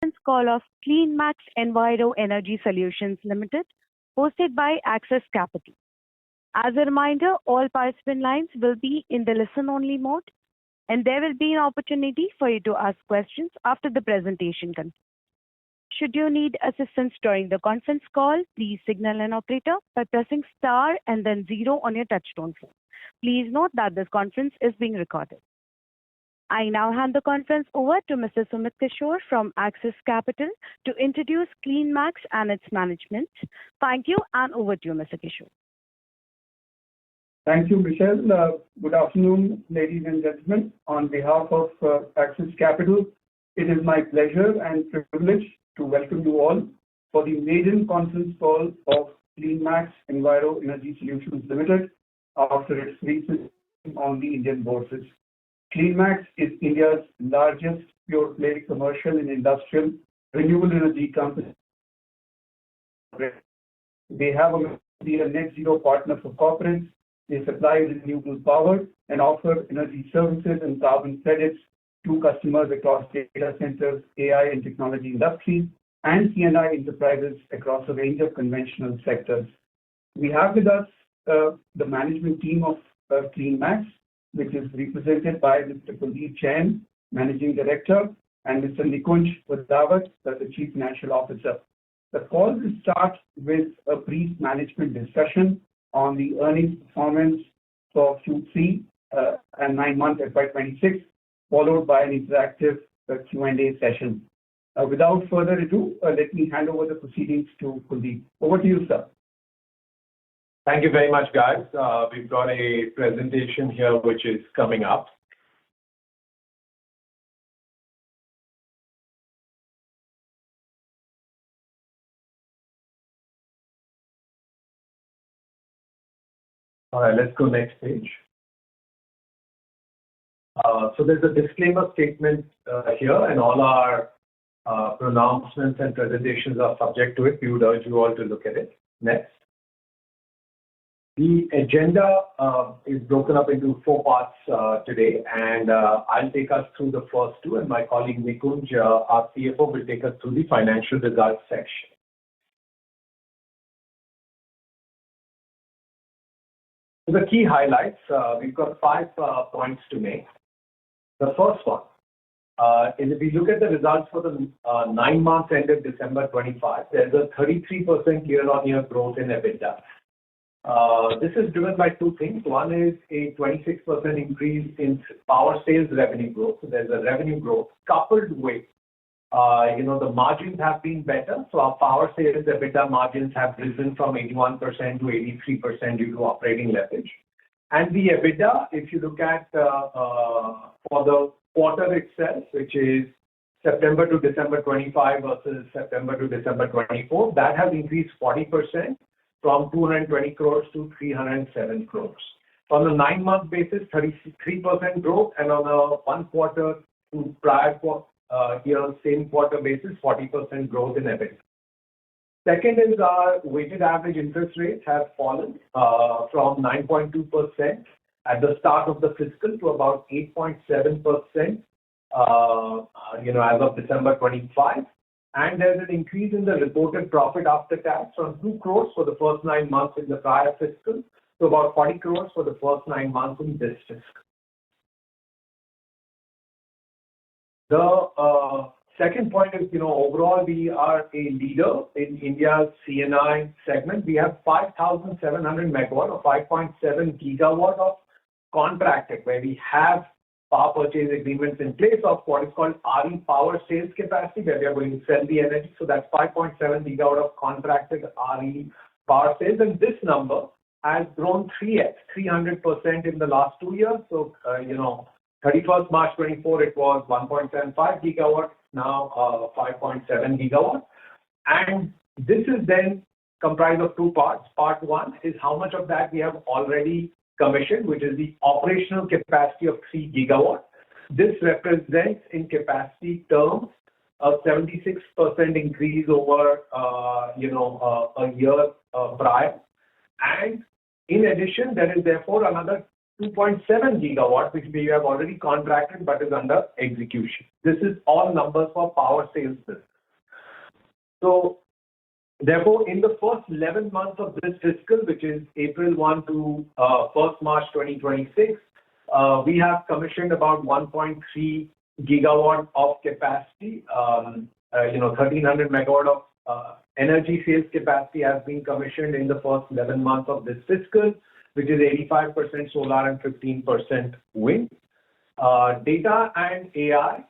Conference call of CleanMax Enviro Energy Solutions Limited, hosted by Axis Capital. As a reminder, all participant lines will be in the listen-only mode, and there will be an opportunity for you to ask questions after the presentation concludes. Should you need assistance during the conference call, please signal an operator by pressing star and then 0 on your touchtone phone. Please note that this conference is being recorded. I now hand the conference over to Mr. Sumit Kishore from Axis Capital to introduce CleanMax and its management. Thank you, and over to you, Mr. Kishore. Thank you, Michelle. Good afternoon, ladies and gentlemen. On behalf of Axis Capital, it is my pleasure and privilege to welcome you all for the maiden conference call of CleanMax Enviro Energy Solutions Limited after its recent on the Indian bourses. CleanMax is India's largest pure-play commercial and industrial renewable energy company. They have a net zero partner for corporates. They supply renewable power and offer energy services and carbon credits to customers across data centers, AI and technology industries, and C&I enterprises across a range of conventional sectors. We have with us the management team of CleanMax, which is represented by Mr. Kuldeep Jain, Managing Director, and Mr. Nikunj Vadawat, the Chief Financial Officer. The call will start with a brief management discussion on the earnings performance for Q3 and 9-month FY26, followed by an interactive Q&A session. Without further ado, let me hand over the proceedings to Kuldeep. Over to you, sir. Thank you very much, guys. We've got a presentation here which is coming up. All right, let's go next page. So there's a disclaimer statement here, and all our pronouncements and presentations are subject to it. We would urge you all to look at it. Next. The agenda is broken up into 4 parts today, and I'll take us through the first 2, and my colleague Nikunj, our CFO, will take us through the financial results section. So the key highlights, we've got 5 points to make. The first one is if we look at the results for the 9 months ended December 25, there's a 33% year-on-year growth in EBITDA. This is driven by 2 things. One is a 26% increase in power sales revenue growth. So there's a revenue growth coupled with, the margins have been better. So our power sales EBITDA margins have risen from 81% to 83% due to operating leverage. And the EBITDA, if you look at for the quarter itself, which is September to December 25 versus September to December 24, that has increased 40%. From 220 crores to 307 crores. On a 9-month basis, 33% growth, and on a 1 quarter to prior year, same quarter basis, 40% growth in EBITDA. Second is our weighted average interest rates have fallen from 9.2% at the start of the fiscal to about 8.7%, as of December 25. And there's an increase in the reported profit after tax from 2 crores for the first 9 months in the prior fiscal to about 40 crores for the first 9 months in this fiscal. The second point is, overall we are a leader in India's C&I segment. We have 5,700 megawatt or 5.7 gigawatt of contracted, where we have power purchase agreements in place of what is called RE power sales capacity, where we are going to sell the energy. So that's 5.7 gigawatt of contracted RE power sales. And this number has grown 3x, 300% in the last 2 years. So, 31st March 24, it was 1.75 gigawatt, now 5.7 gigawatt. And this is then comprised of 2 parts. Part 1 is how much of that we have already commission, which is the operational capacity of 3 gigawatt. This represents in capacity terms a 76% increase over a year prior. And in addition, there is therefore another 2.7 gigawatt, which we have already contracted but is under execution. This is all numbers for power sales business. So therefore, in the first 11 months of this fiscal, which is April 1 to 1st March 2026, we have commissioned about 1.3 gigawatt of capacity. 1,300 megawatt of energy sales capacity has been commissioned in the first 11 months of this fiscal, which is 85% solar and 15% wind. Data and AI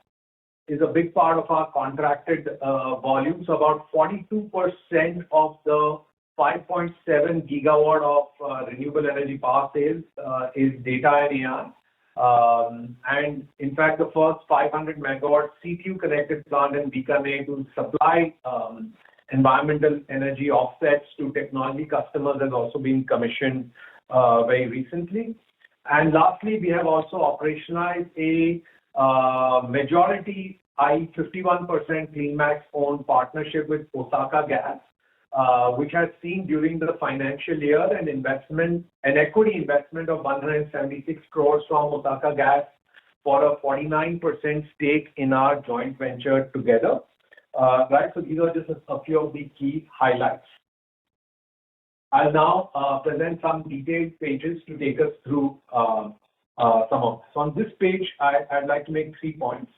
is a big part of our contracted volume. So about 42% of the 5.7 gigawatt of renewable energy power sales is data and AI. And in fact, the first 500 megawatt CPU connected plant in Bikaner to supply environmental energy offsets to technology customers has also been commissioned very recently. And lastly, we have also operationalized a majority, i.e. 51% CleanMax owned partnership with Osaka Gas, which has seen during the financial year an equity investment of 176 crores from Osaka Gas for a 49% stake in our joint venture together. Right, so these are just a few of the key highlights. I'll now present some detailed pages to take us through some of this. On this page, I'd like to make 3 points.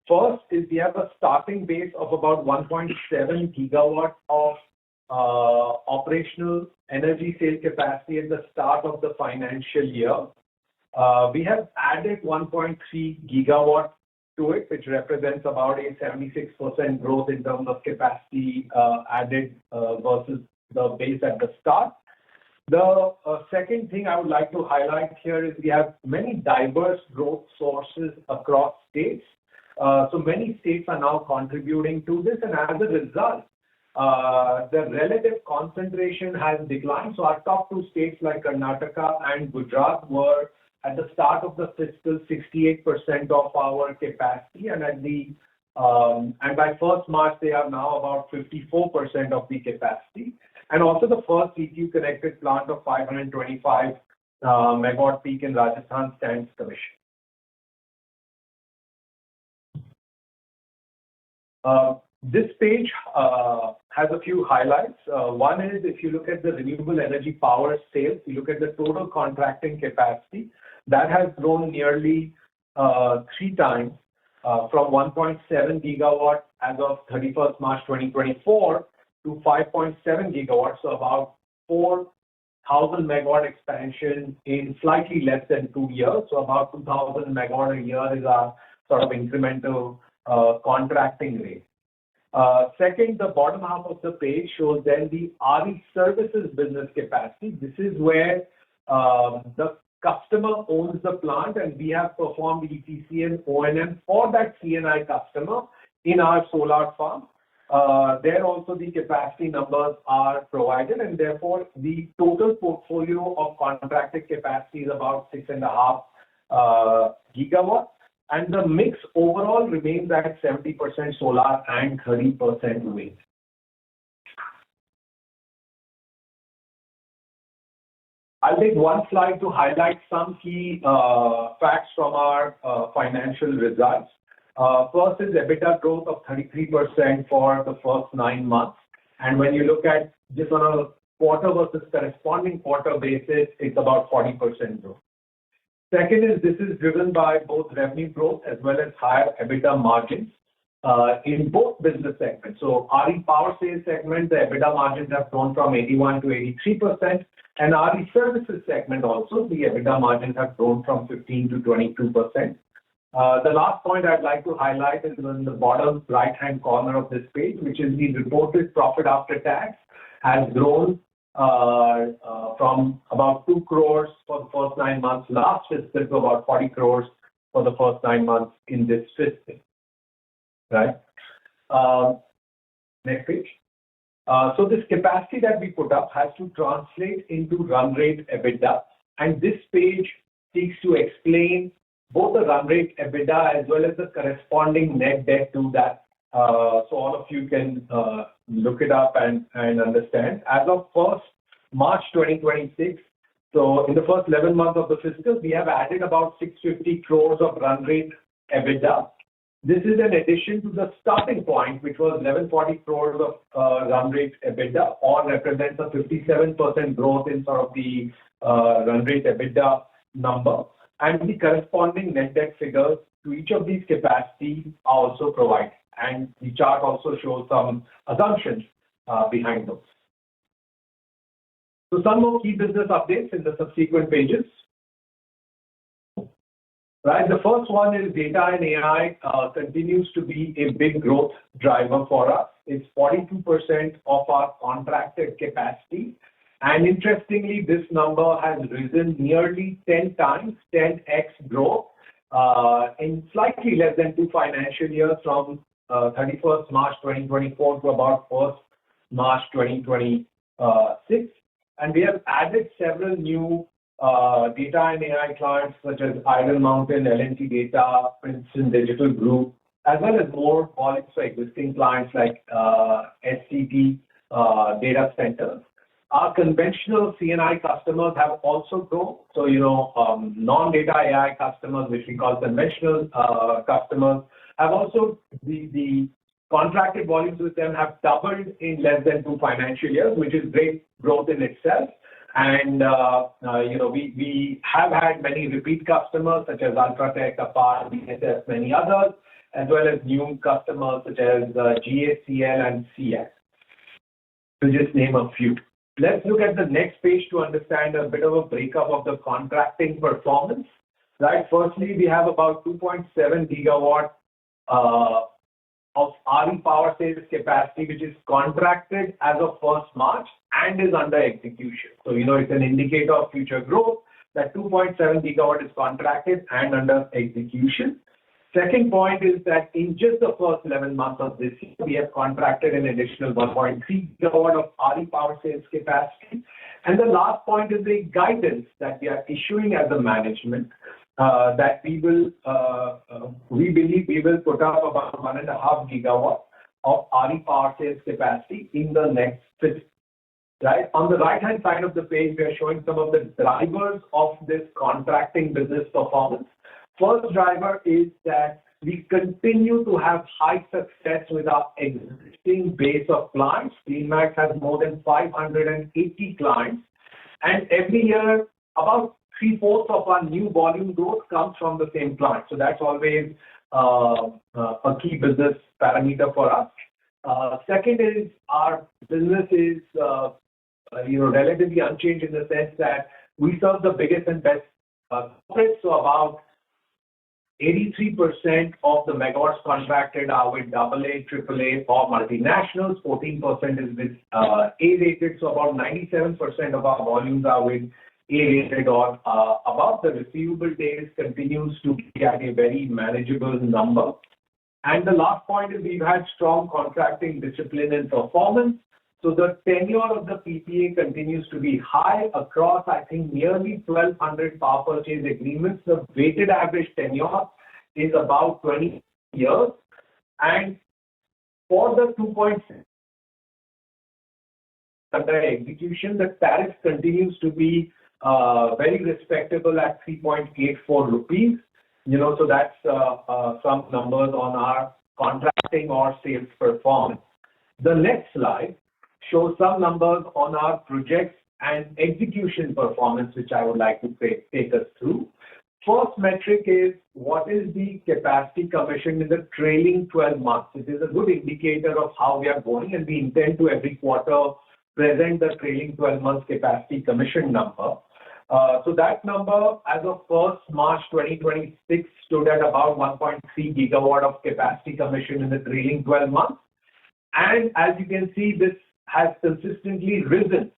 First is we have a starting base of about 1.7 gigawatt of operational energy sales capacity at the start of the financial year. We have added 1.3 gigawatt to it, which represents about a 76% growth in terms of capacity added versus the base at the start. The second thing I would like to highlight here is we have many diverse growth sources across states. So many states are now contributing to this, and as a result, the relative concentration has declined. So our top 2 states like Karnataka and Gujarat were at the start of the fiscal 68% of our capacity, and by 1st March they are now about 54% of the capacity. And also the first CTU connected plant of 525 megawatt peak in Rajasthan stands commissioned. This page has a few highlights. One is if you look at the renewable energy power sales, you look at the total contracting capacity, that has grown nearly 3 times from 1.7 gigawatt as of 31st March 2024 to 5.7 gigawatts, so about 4,000 megawatt expansion in slightly less than 2 years. So about 2,000 megawatt a year is our sort of incremental contracting rate. Second, the bottom half of the page shows then the RE services business capacity. This is where the customer owns the plant and we have performed EPC and O&M for that C&I customer in our solar farm. There also the capacity numbers are provided, and therefore the total portfolio of contracted capacity is about 6.5 gigawatts. And the mix overall remains at 70% solar and 30% wind. I'll take one slide to highlight some key facts from our financial results. First is EBITDA growth of 33% for the first 9 months. And when you look at just on a quarter versus corresponding quarter basis, it's about 40% growth. Second is this is driven by both revenue growth as well as higher EBITDA margins in both business segments. So RE power sales segment, the EBITDA margins have grown from 81 to 83%, and RE services segment also, the EBITDA margins have grown from 15 to 22%. The last point I'd like to highlight is in the bottom right-hand corner of this page, which is the reported profit after tax has grown from about 2 crores for the first 9 months last fiscal to about 40 crores for the first 9 months in this fiscal. Right? Next page. So this capacity that we put up has to translate into run rate EBITDA, and this page seeks to explain both the run rate EBITDA as well as the corresponding net debt to that. So all of you can look it up and understand. As of 1st March 2026, so in the first 11 months of the fiscal, we have added about 650 crores of run rate EBITDA. This is in addition to the starting point, which was 1140 crores of run rate EBITDA, or represents a 57% growth in sort of the run rate EBITDA number. And the corresponding net debt figures to each of these capacities are also provided. And the chart also shows some assumptions behind those. So some more key business updates in the subsequent pages. Right, the first one is data and AI continues to be a big growth driver for us. It's 42% of our contracted capacity. And interestingly, this number has risen nearly 10 times, 10x growth in slightly less than 2 financial years, from 31st March 2024 to about 1st March 2026. And we have added several new data and AI clients such as Iron Mountain, L&T Data, Princeton Digital Group, as well as more volumes for existing clients like SCT data centers. Our conventional CNI customers have also grown. So, non-data AI customers, which we call conventional customers, have also, the contracted volumes with them have doubled in less than 2 financial years, which is great growth in itself. And, we have had many repeat customers such as Ultratech, Apar, BSS, many others, as well as new customers such as GACL and CS, to just name a few. Let's look at the next page to understand a bit of a breakup of the contracting performance. Right. Firstly, we have about 2.7 gigawatt of RE power sales capacity, which is contracted as of 1st March and is under execution. So, it's an indicator of future growth that 2.7 gigawatt is contracted and under execution. Second point is that in just the first 11 months of this year, we have contracted an additional 1.3 gigawatt of RE power sales capacity. And the last point is the guidance that we are issuing as a management, that we believe we will put up about 1.5 gigawatt of RE power sales capacity in the next fiscal. Right. On the right-hand side of the page, we are showing some of the drivers of this contracting business performance. First driver is that we continue to have high success with our existing base of clients. CleanMax has more than 580 clients, and every year about 3/4 of our new volume growth comes from the same client. So that's always a key business parameter for us. Second is our business is relatively unchanged in the sense that we serve the biggest and best corporates. So about 83% of the megawatts contracted are with AA, AAA, or multinationals. 14% is with A-rated. So about 97% of our volumes are with A-rated or above. The receivable days continues to be at a very manageable number. And the last point is we've had strong contracting discipline and performance. So the tenure of the PPA continues to be high across, I think, nearly 1,200 power purchase agreements. The weighted average tenure is about 20 years. And for the 2.6 under execution, the tariff continues to be very respectable at 3.84 rupees. So that's some numbers on our contracting or sales performance. The next slide shows some numbers on our projects and execution performance, which I would like to take us through. First metric is what is the capacity commissioned in the trailing 12 months. It is a good indicator of how we are going, and we intend to every quarter present the trailing 12 months capacity commission number. So that number as of 1st March 2026 stood at about 1.3 gigawatt of capacity commission in the trailing 12 months. And as you can see, this has consistently risen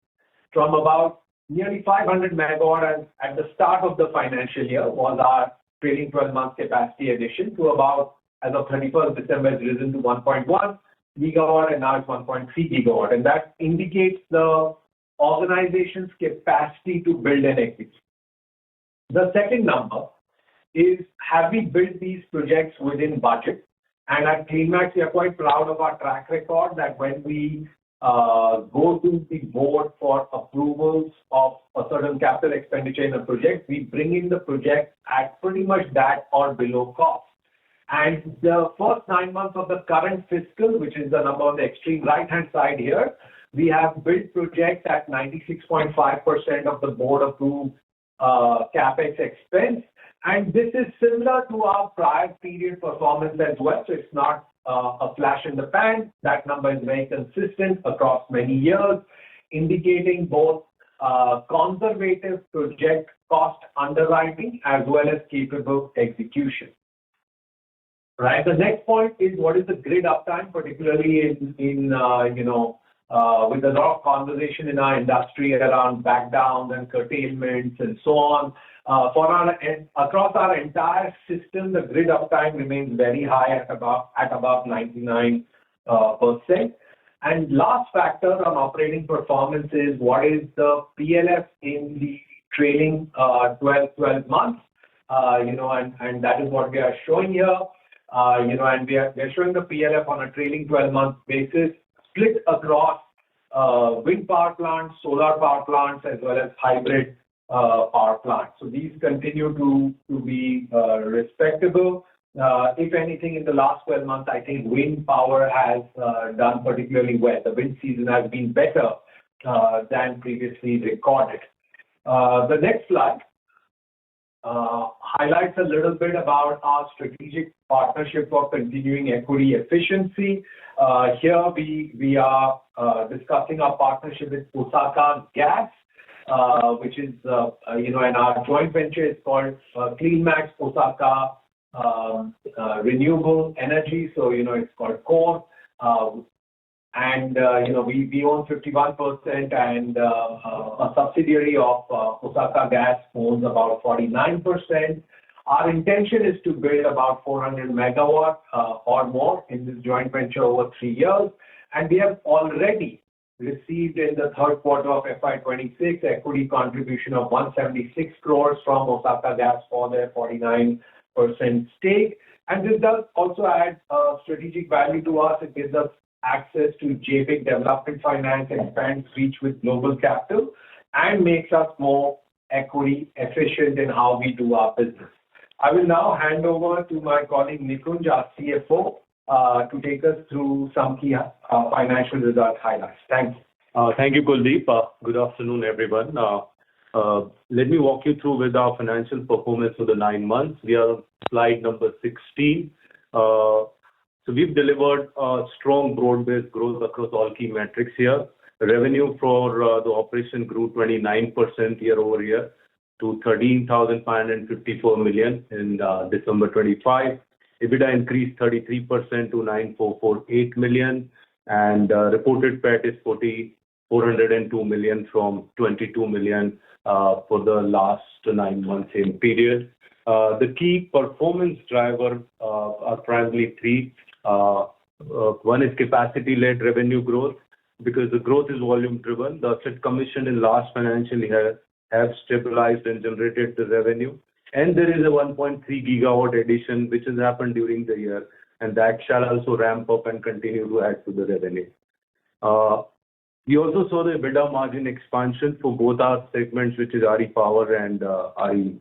from about nearly 500 megawatt at the start of the financial year was our trailing 12 months capacity addition, to about, as of 31st December, has risen to 1.1 gigawatt, and now it's 1.3 gigawatt. And that indicates the organization's capacity to build and execute. The second number is, have we built these projects within budget? And at CleanMax, we are quite proud of our track record that when we go to the board for approvals of a certain capital expenditure in a project, we bring in the project at pretty much that or below cost. And the first 9 months of the current fiscal, which is the number on the extreme right-hand side here, we have built projects at 96.5% of the board-approved CapEx expense. And this is similar to our prior period performance as well. So it's not a flash in the pan. That number is very consistent across many years, indicating both conservative project cost underwriting as well as capable execution. Right. The next point is what is the grid uptime, particularly with a lot of conversation in our industry around backdowns and curtailments and so on. Across our entire system, the grid uptime remains very high at about 99%. And last factor on operating performance is what is the PLF in the trailing 12 months, and that is what we are showing here. And we are showing the PLF on a trailing 12-month basis, split across wind power plants, solar power plants, as well as hybrid power plants. So these continue to be respectable. If anything, in the last 12 months, I think wind power has done particularly well. The wind season has been better than previously recorded. The next slide highlights a little bit about our strategic partnership for continuing equity efficiency. Here we are discussing our partnership with Osaka Gas, which is, and our joint venture is called CleanMax Osaka Renewable Energy. So, it's called CORE. We own 51% and a subsidiary of Osaka Gas owns about 49%. Our intention is to build about 400 megawatt or more in this joint venture over 3 years. And we have already received in the third quarter of FY26 equity contribution of 176 crores from Osaka Gas for their 49% stake. And this does also add strategic value to us. It gives us access to JPIC development finance, expands reach with global capital, and makes us more equity efficient in how we do our business. I will now hand over to my colleague Nikunj, our CFO, to take us through some key financial result highlights. Thanks. Thank you, Kuldeep. Good afternoon, everyone. Let me walk you through with our financial performance for the 9 months. We are on slide number 16. So we've delivered strong broad-based growth across all key metrics here. Revenue for the operation grew 29% year over year to 13,554 million in December 25. EBITDA increased 33% to 9,448 million, and reported PAT is 402 million from 22 million for the last 9 months same period. The key performance driver are primarily three. One is capacity-led revenue growth, because the growth is volume-driven. The asset commission in last financial year have stabilized and generated the revenue. And there is a 1.3 gigawatt addition which has happened during the year, and that shall also ramp up and continue to add to the revenue. We also saw the EBITDA margin expansion for both our segments, which is RE Power and RE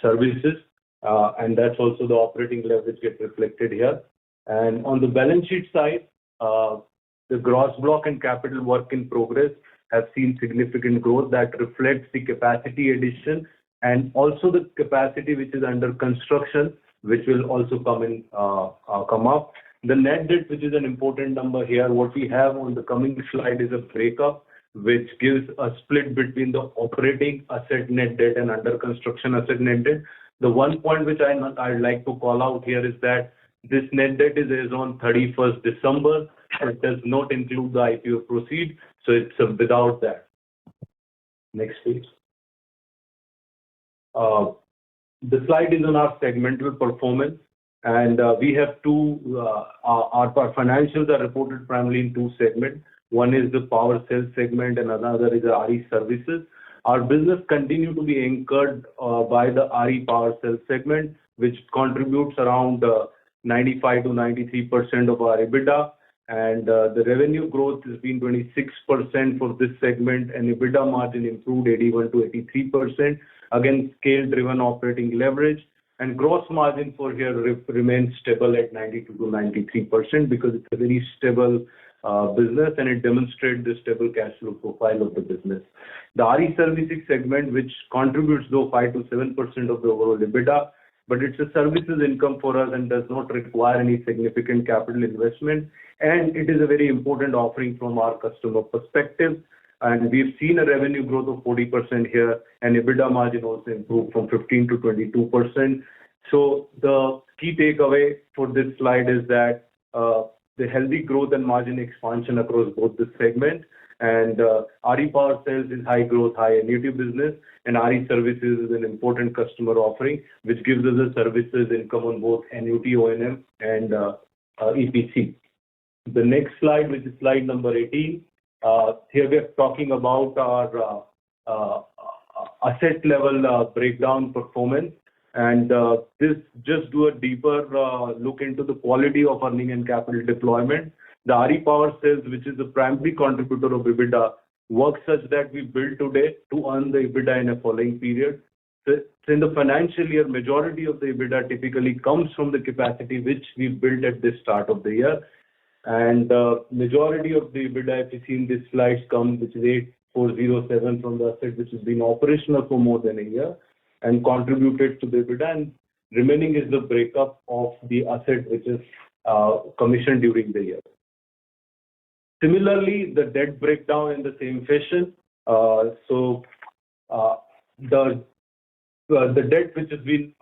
Services. And that's also the operating leverage get reflected here. And on the balance sheet side, the gross block and capital work in progress have seen significant growth that reflects the capacity addition and also the capacity which is under construction, which will also come up. The net debt, which is an important number here, what we have on the coming slide is a breakup, which gives a split between the operating asset net debt and under construction asset net debt. The one point which I'd like to call out here is that this net debt is on 31st December. It does not include the IPO proceed, so it's without that. Next please. The slide is on our segmental performance, and we have our financials are reported primarily in two segments. One is the power sales segment and another is the RE services. Our business continue to be anchored by the RE power sales segment, which contributes around 95 to 93% of our EBITDA. And the revenue growth has been 26% for this segment, and EBITDA margin improved 81 to 83%. Again, scale-driven operating leverage. And gross margin for here remains stable at 92 to 93% because it's a very stable business and it demonstrates the stable cash flow profile of the business. The RE services segment, which contributes though 5 to 7% of the overall EBITDA, but it's a services income for us and does not require any significant capital investment. And it is a very important offering from our customer perspective. And we've seen a revenue growth of 40% here, and EBITDA margin also improved from 15 to 22%. So the key takeaway for this slide is that the healthy growth and margin expansion across both the segment. And RE Power Sales is high growth, high annuity business, and RE Services is an important customer offering, which gives us a services income on both annuity, O&M, and EPC. The next slide, which is slide number 18. Here we are talking about our asset level breakdown performance. And this just do a deeper look into the quality of earning and capital deployment. The RE Power Sales, which is the primary contributor of EBITDA, works such that we build today to earn the EBITDA in a following period. So in the financial year, majority of the EBITDA typically comes from the capacity which we built at the start of the year. And majority of the EBITDA, if you see in this slides, comes, which is 8,407 from the asset which has been operational for more than a year and contributed to the EBITDA, and remaining is the breakup of the asset which is commissioned during the year. Similarly, the debt breakdown in the same fashion. The debt which has been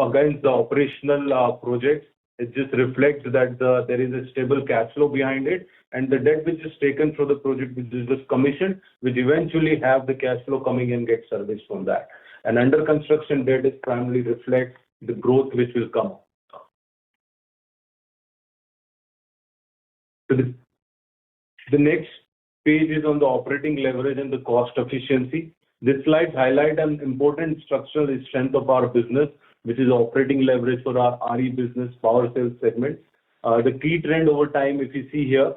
against the operational projects, it just reflects that there is a stable cash flow behind it, and the debt which is taken for the project which is just commissioned, which eventually have the cash flow coming and get serviced from that. And under construction debt is primarily reflects the growth which will come. So the next page is on the operating leverage and the cost efficiency. This slide highlights an important structural strength of our business, which is operating leverage for our RE business power sales segment. The key trend over time, if you see here,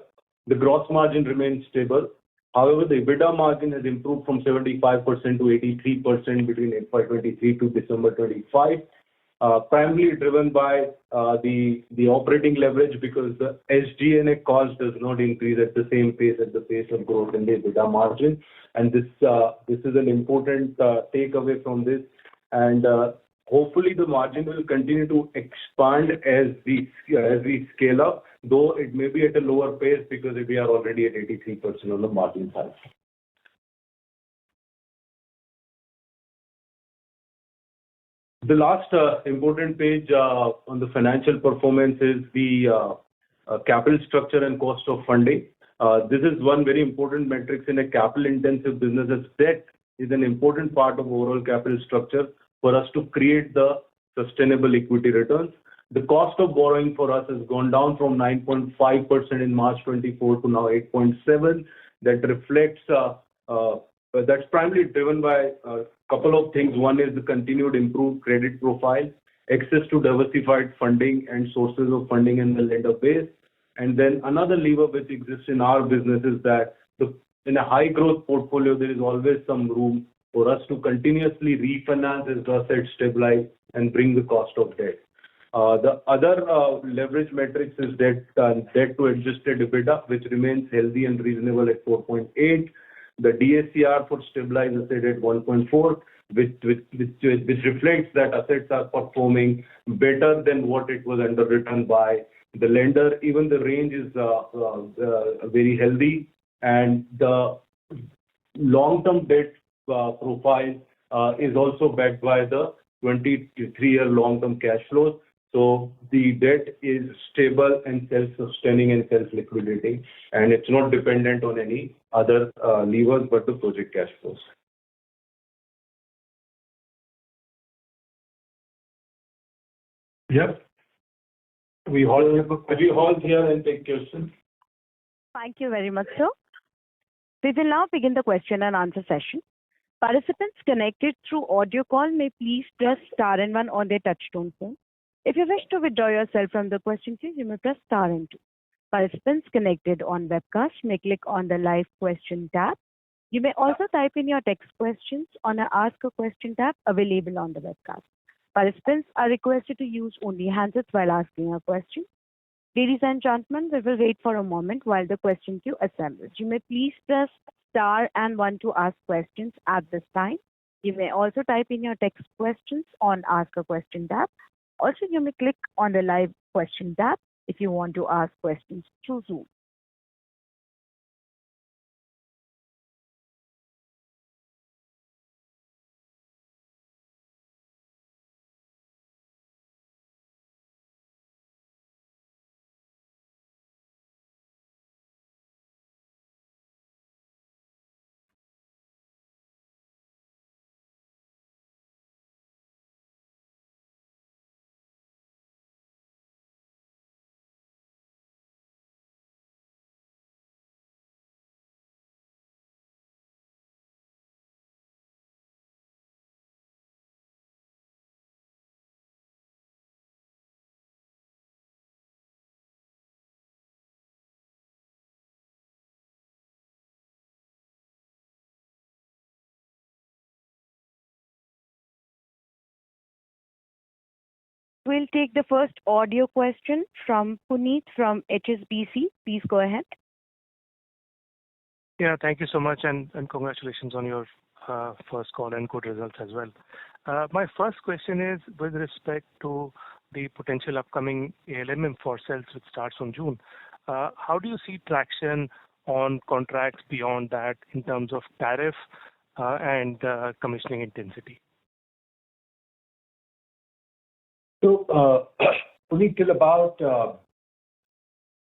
the gross margin remains stable. However, the EBITDA margin has improved from 75% to 83% between FY23 to December 25, primarily driven by the operating leverage because the SG&A cost does not increase at the same pace at the pace of growth in the EBITDA margin. And this is an important takeaway from this. And hopefully the margin will continue to expand as we scale up, though it may be at a lower pace because we are already at 83% on the margin side. The last important page on the financial performance is the capital structure and cost of funding. This is one very important metric in a capital-intensive business, as debt is an important part of overall capital structure for us to create the sustainable equity returns. The cost of borrowing for us has gone down from 9.5% in March 24 to now 8.7%. That reflects, that's primarily driven by a couple of things. One is the continued improved credit profile, access to diversified funding and sources of funding in the lender base. And then another lever which exists in our business is that in a high growth portfolio, there is always some room for us to continuously refinance as the assets stabilize and bring the cost of debt. The other leverage metrics is debt to adjusted EBITDA, which remains healthy and reasonable at 4.8. The DSCR for stabilized asset at 1.4, which reflects that assets are performing better than what it was underwritten by the lender. Even the range is very healthy, and the long-term debt profile is also backed by the 23-year long-term cash flows. So the debt is stable and self-sustaining and self-liquidating, and it's not dependent on any other levers but the project cash flows. Yep. We hold here and take questions. Thank you very much, sir. We will now begin the question and answer session. Participants connected through audio call may please press star and 1 on their touchtone phone. If you wish to withdraw yourself from the question queue, you may press star and 2. Participants connected on webcast may click on the live question tab. You may also type in your text questions on the ask a question tab available on the webcast. Participants are requested to use only handsets while asking a question. Ladies and gentlemen, we will wait for a moment while the question queue assembles. You may please press star and one to ask questions at this time. You may also type in your text questions on Ask a Question tab. Also, you may click on the live question tab if you want to ask questions through Zoom. We'll take the first audio question from Puneet from HSBC. Please go ahead. Yeah, thank you so much, and congratulations on your first call and good results as well. My first question is with respect to the potential upcoming ALMM for cells, which starts on June. How do you see traction on contracts beyond that in terms of tariff and commissioning intensity? So, Puneet, till about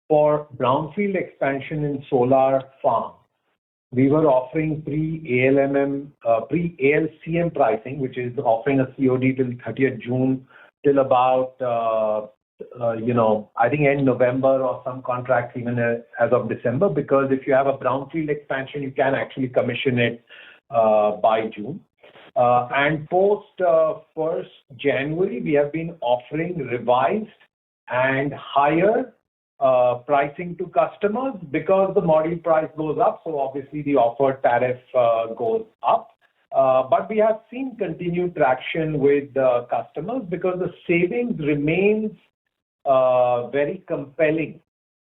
for brownfield expansion in solar farm, we were offering pre-ALMM, pre-ALCM pricing, which is offering a COD till 30th June, till about, I think end November or some contracts even as of December, because if you have a brownfield expansion, you can actually commission it by June. And post 1st January, we have been offering revised and higher pricing to customers because the module price goes up, so obviously the offered tariff goes up. But we have seen continued traction with customers because the savings remains very compelling.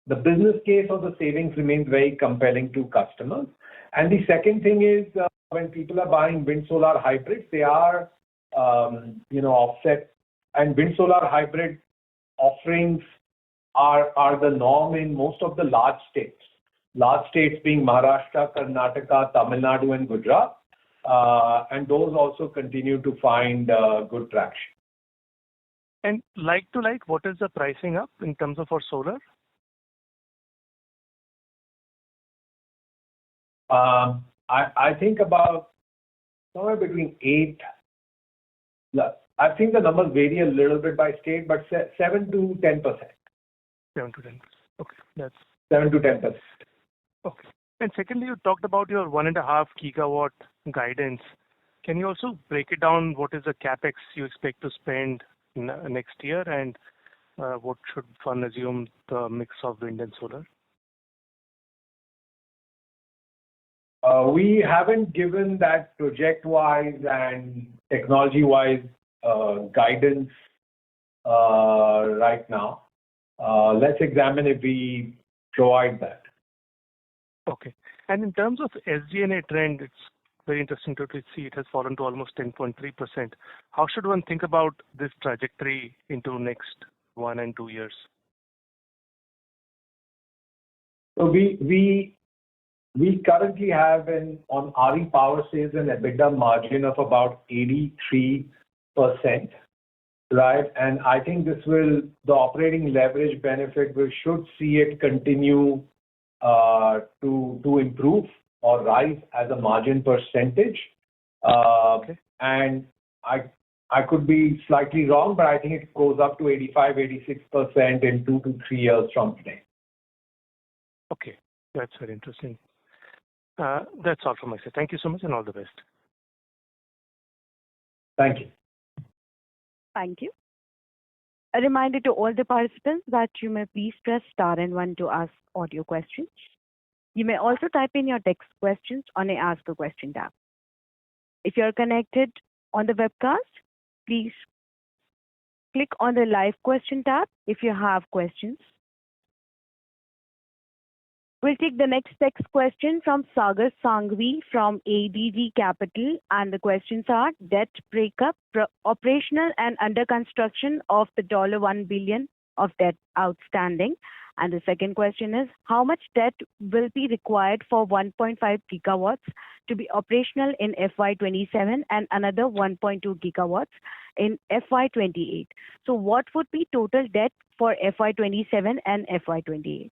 The business case of the savings remains very compelling to customers. And the second thing is when people are buying wind solar hybrids, they are offset, and wind solar hybrid offerings are the norm in most of the large states. Large states being Maharashtra, Karnataka, Tamil Nadu, and Gujarat. And those also continue to find good traction. And like to like, what is the pricing up in terms of for solar? I think about somewhere between 8. I think the numbers vary a little bit by state, but 7 to 10%. 7 to 10%. Okay, that's 7 to 10%. okay. And secondly, you talked about your 1.5 gigawatt guidance. Can you also break it down? What is the capex you expect to spend next year, and what should one assume the mix of wind and solar? We haven't given that project-wise and technology-wise guidance right now. Let's examine if we provide that. Okay. And in terms of SG&A trend, it's very interesting to see it has fallen to almost 10.3%. How should one think about this trajectory into next 1 and 2 years? So we currently have on RE power sales an EBITDA margin of about 83%, right? And I think the operating leverage benefit should see it continue to improve or rise as a margin percentage. Okay. And I could be slightly wrong, but I think it goes up to 85-86% in 2 to 3 years from today. Okay, that's very interesting. That's all from my side. Thank you so much and all the best. Thank you. Thank you. A reminder to all the participants that you may please press star and one to ask audio questions. You may also type in your text questions on the Ask a Question tab. If you are connected on the webcast, please click on the live question tab if you have questions. We'll take the next text question from Sagar Sanghvi from ADG Capital, and the questions are debt breakup, operational and under construction of the $1 billion of debt outstanding. And the second question is, how much debt will be required for 1.5 gigawatts to be operational in FY27 and another 1.2 gigawatts in FY28? So what would be total debt for FY27 and FY28?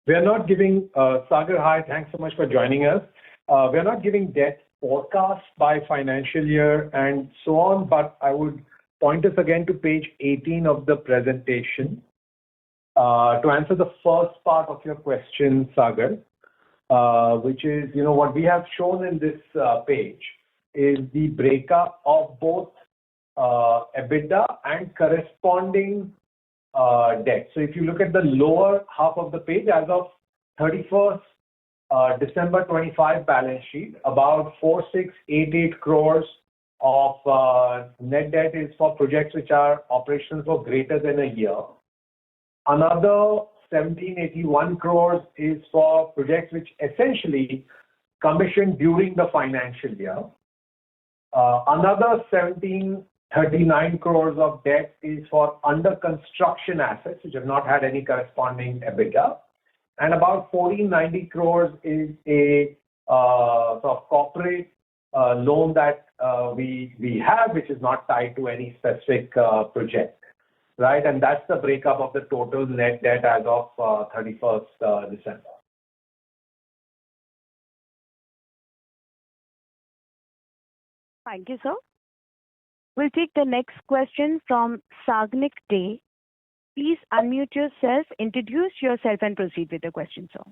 We are not giving, Sagar, hi, thanks so much for joining us. We are not giving debt forecasts by financial year and so on, but I would point us again to page 18 of the presentation to answer the first part of your question, Sagar, which is, what we have shown in this page is the breakup of both EBITDA and corresponding debt. So if you look at the lower half of the page, as of 31st December 25 balance sheet, about 4,688 crores of net debt is for projects which are operational for greater than a year. Another 1,781 crores is for projects which essentially commissioned during the financial year. Another 1,739 crores of debt is for under construction assets which have not had any corresponding EBITDA. And about 1,490 crores is a sort of corporate loan that we have, which is not tied to any specific project, right? And that's the breakup of the total net debt as of 31st December. Thank you, sir. We'll take the next question from Sagnik Day. Please unmute yourself, introduce yourself, and proceed with the question, sir.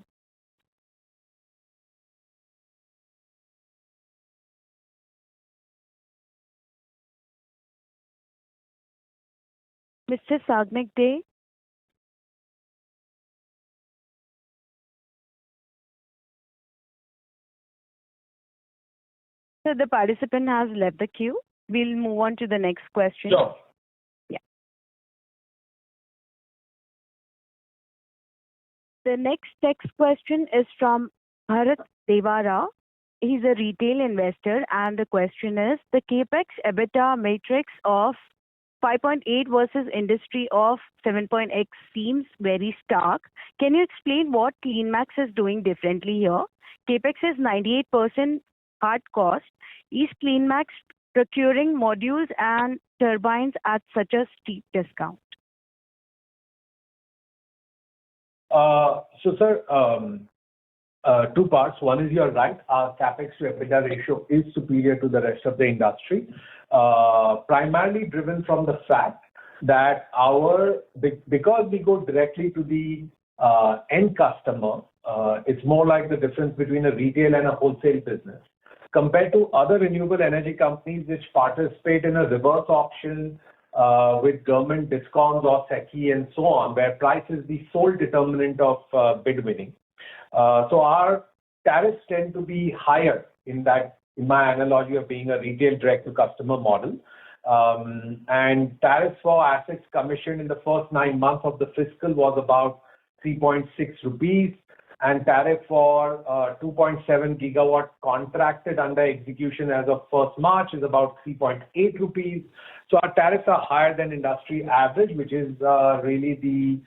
Mr. Sagnik Day. So the participant has left the queue. We'll move on to the next question. Sure. Yeah. The next text question is from Bharat Devara. He's a retail investor, and the question is, the capex EBITDA matrix of 5.8 versus industry of 7.x seems very stark. Can you explain what CleanMax is doing differently here? Capex is 98% hard cost. Is CleanMax procuring modules and turbines at such a steep discount? So, sir, two parts. One is you're right. Our capex to EBITDA ratio is superior to the rest of the industry, primarily driven from the fact that because we go directly to the end customer, it's more like the difference between a retail and a wholesale business. Compared to other renewable energy companies which participate in a reverse auction with government discounts or SECI and so on, where price is the sole determinant of bid winning. So our tariffs tend to be higher in my analogy of being a retail direct-to-customer model. And tariffs for assets commissioned in the first 9 months of the fiscal was about 3.6 rupees. And tariff for 2.7 gigawatt contracted under execution as of 1st March is about 3.8 rupees. So our tariffs are higher than industry average, which is really the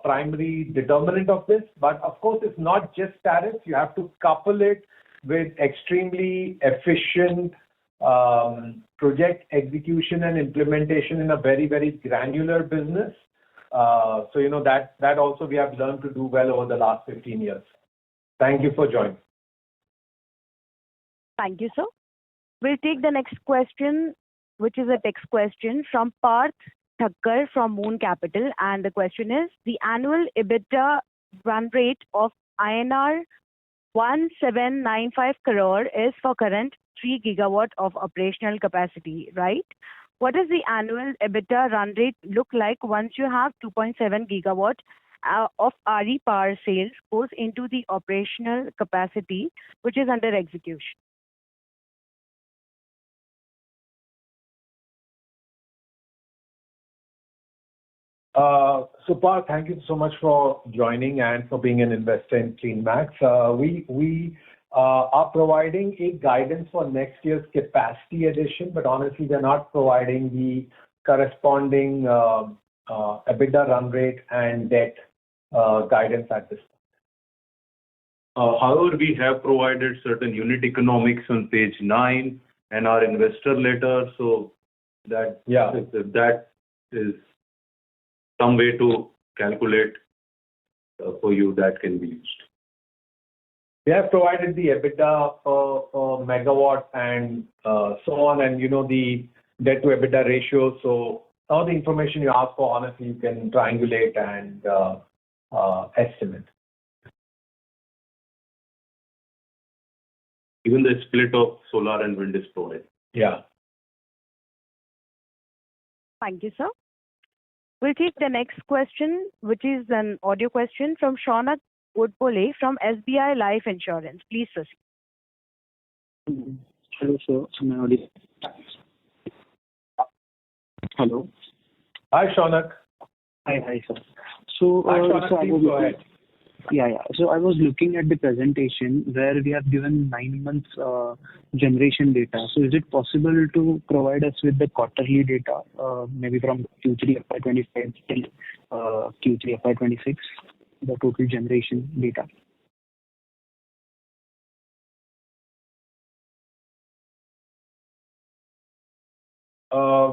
primary determinant of this. But of course, it's not just tariffs. You have to couple it with extremely efficient project execution and implementation in a very, very granular business. So, that also we have learned to do well over the last 15 years. Thank you for joining. Thank you, sir. We'll take the next question, which is a text question from Parth Thakkar from Moon Capital. And the question is, the annual EBITDA run rate of INR 1795 crore is for current 3 gigawatt of operational capacity, right? What does the annual EBITDA run rate look like once you have 2.7 gigawatt of RE power sales goes into the operational capacity, which is under execution? Parth, thank you so much for joining and for being an investor in CleanMax. We are providing a guidance for next year's capacity addition, but honestly, we're not providing the corresponding EBITDA run rate and debt guidance at this point. However, we have provided certain unit economics on page 9 and our investor letter, so that if that is some way to calculate for you, that can be used. We have provided the EBITDA per megawatt and so on, and the debt to EBITDA ratio. So all the information you ask for, honestly, you can triangulate and estimate. Even the split of solar and wind is provided. Yeah. Thank you, sir. We'll take the next question, which is an audio question from Shaunak Woodpole from SBI Life Insurance. Please proceed. Hello, sir. Am I audible? Hello. Hi, Shaunak. Hi, sir. So, Hi, Shaunak, please go ahead. Yeah. So I was looking at the presentation where we have given 9 months generation data. So is it possible to provide us with the quarterly data, maybe from Q3FY25 till Q3FY26, the total generation data?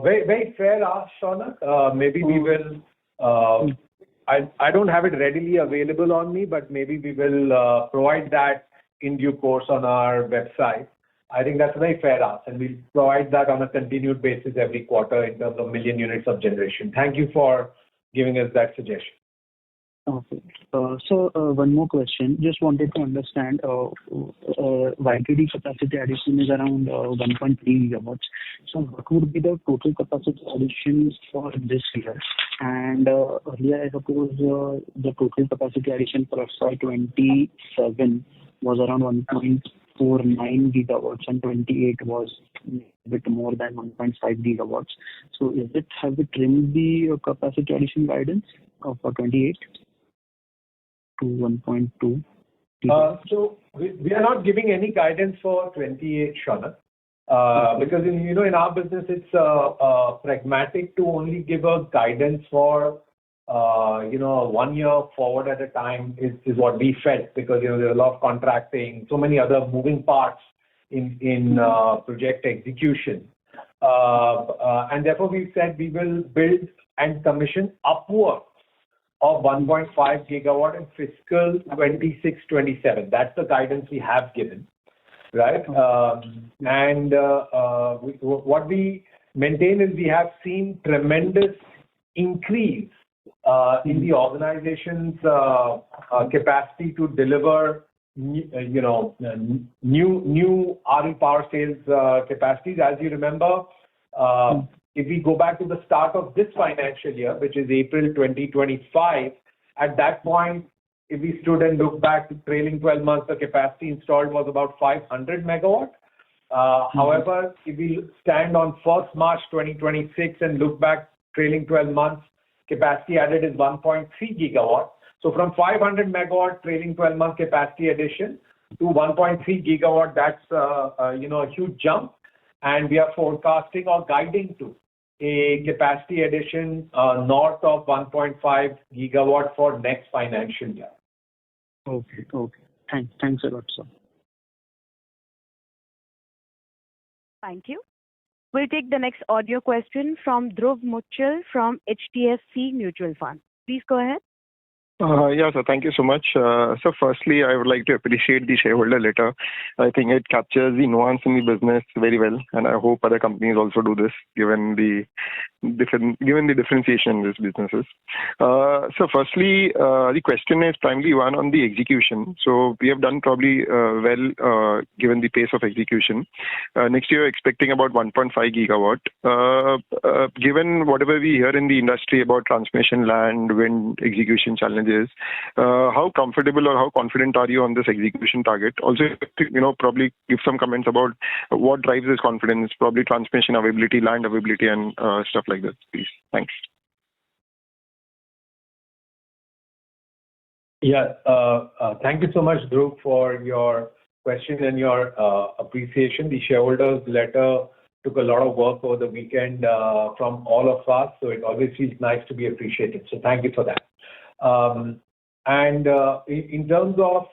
Very fair ask, Shaunak. Maybe we will. I don't have it readily available on me, but maybe we will provide that in due course on our website. I think that's a very fair ask, and we'll provide that on a continued basis every quarter in terms of million units of generation. Thank you for giving us that suggestion. Okay. So one more question. Just wanted to understand, YTD capacity addition is around 1.3 gigawatts. So what would be the total capacity addition for this year? And earlier, I suppose the total capacity addition for FY27 was around 1.49 gigawatts, and 28 was a bit more than 1.5 gigawatts. So have we trimmed the capacity addition guidance for 28? To 1.2. So we are not giving any guidance for 28, Shaunak, because in our business it's pragmatic to only give a guidance for 1 year forward at a time is what we felt, because there's a lot of contracting, so many other moving parts in project execution, and therefore we said we will build and commission upwards of 1.5 gigawatt in fiscal 26-27. That's the guidance we have given, right? And what we maintain is we have seen tremendous increase in the organization's capacity to deliver new RE power sales capacities. As you remember, if we go back to the start of this financial year, which is April 2025, at that point, if we stood and looked back to trailing 12 months, the capacity installed was about 500 megawatt. However, if we stand on 1st March 2026 and look back trailing 12 months, capacity added is 1.3 gigawatt. So from 500 megawatt trailing 12 month capacity addition to 1.3 gigawatt, that's a huge jump. And we are forecasting or guiding to a capacity addition north of 1.5 gigawatt for next financial year. Okay. Thanks a lot, sir. Thank you. We'll take the next audio question from Dhruv Muchal from HDFC Mutual Fund. Please go ahead. Yeah, sir. Thank you so much. So firstly, I would like to appreciate the shareholder letter. I think it captures the nuance in the business very well, and I hope other companies also do this, given the differentiation in these businesses. So firstly, the question is primarily one on the execution. So we have done probably well given the pace of execution. Next year, expecting about 1.5 gigawatt. Given whatever we hear in the industry about transmission, land, wind execution challenges, how comfortable or how confident are you on this execution target? Also, probably give some comments about what drives this confidence, probably transmission availability, land availability, and stuff like that, please. Thanks. Yeah. Thank you so much, Dhruv, for your question and your appreciation. The shareholders letter took a lot of work over the weekend from all of us, so it always feels nice to be appreciated. So thank you for that. In terms of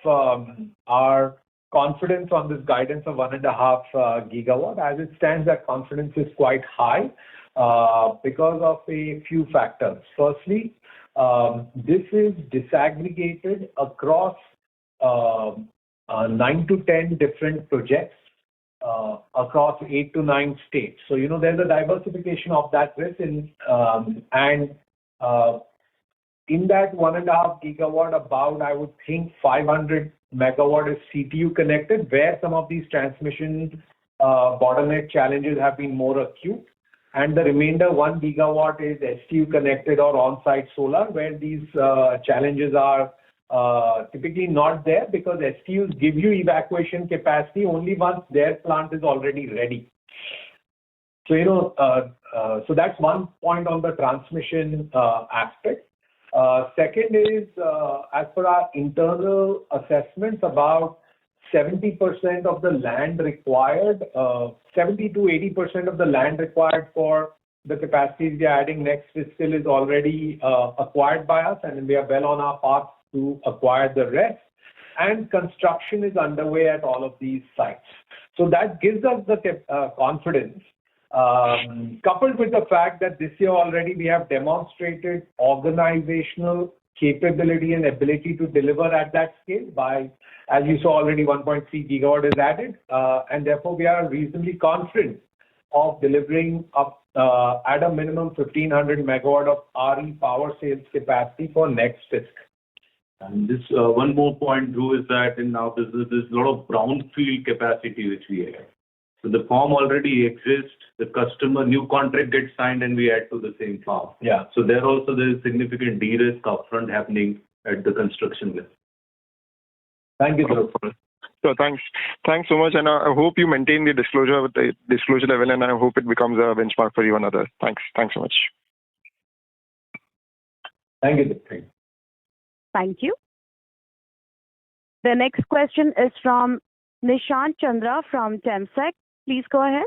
our confidence on this guidance of 1.5 gigawatt, as it stands, that confidence is quite high because of a few factors. Firstly, this is disaggregated across 9 to 10 different projects across 8 to 9 states. So, there's a diversification of that risk in that 1.5 gigawatt, about, I would think, 500 megawatt is CTU connected, where some of these transmission bottleneck challenges have been more acute. And the remainder 1 gigawatt is STU connected or on-site solar, where these challenges are typically not there because STUs give you evacuation capacity only once their plant is already ready. So, so that's one point on the transmission aspect. Second is, as per our internal assessments, about 70% of the land required, 70 to 80% of the land required for the capacities we are adding next fiscal is already acquired by us, and we are well on our path to acquire the rest. And construction is underway at all of these sites. So that gives us the confidence, coupled with the fact that this year already we have demonstrated organizational capability and ability to deliver at that scale by, as you saw already, 1.3 gigawatt is added, and therefore we are reasonably confident of delivering up at a minimum 1,500 megawatt of RE power sales capacity for next fiscal. And this one more point, Drew, is that in our business there's a lot of brownfield capacity which we have. So the farm already exists, the customer new contract gets signed, and we add to the same farm. Yeah. So there also there is significant de-risk upfront happening at the construction level. Thank you, Dhruv. So thanks so much, and I hope you maintain the disclosure with the disclosure level, and I hope it becomes a benchmark for you and others. Thanks so much. Thank you, Dhruv. Thank you. The next question is from Nishant Chandra from Temsec. Please go ahead.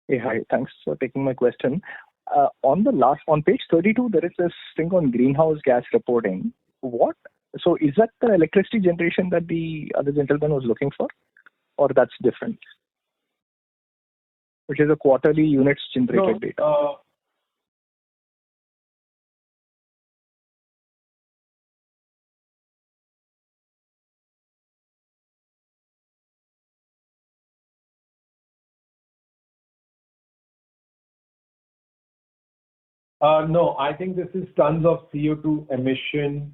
Hey, hi. Thanks for taking my question. On page 32, there is this thing on greenhouse gas reporting. So is that the electricity generation that the other gentleman was looking for, or that's different? Which is a quarterly units generated data. No, I think this is tons of CO2 emission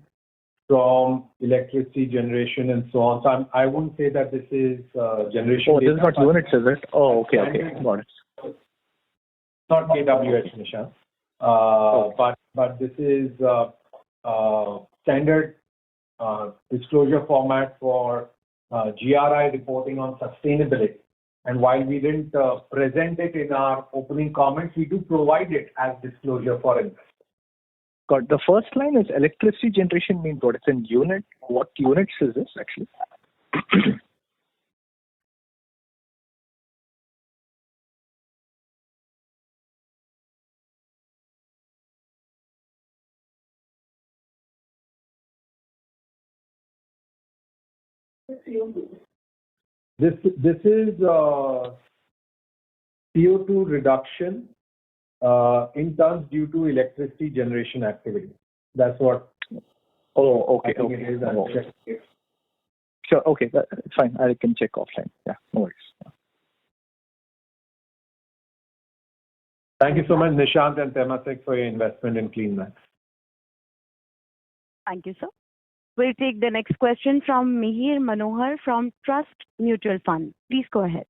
from electricity generation and so on. So I wouldn't say that this is generation. Oh, this is not units, is it? Oh, okay. Got it. Not KWH, Nishant. But this is standard disclosure format for GRI reporting on sustainability. And while we didn't present it in our opening comments, we do provide it as disclosure for investors. Got the first line is electricity generation means what? It's in unit. What units is this actually? This is CO2 reduction in tons due to electricity generation activity. That's what. Oh, okay. I think it is. Okay. Sure. Okay, it's fine. I can check offline. Yeah, no worries. Yeah. Thank you so much, Nishant and Temasek, for your investment in CleanMax. Thank you, sir. We'll take the next question from Mihir Manohar from Trust Mutual Fund. Please go ahead.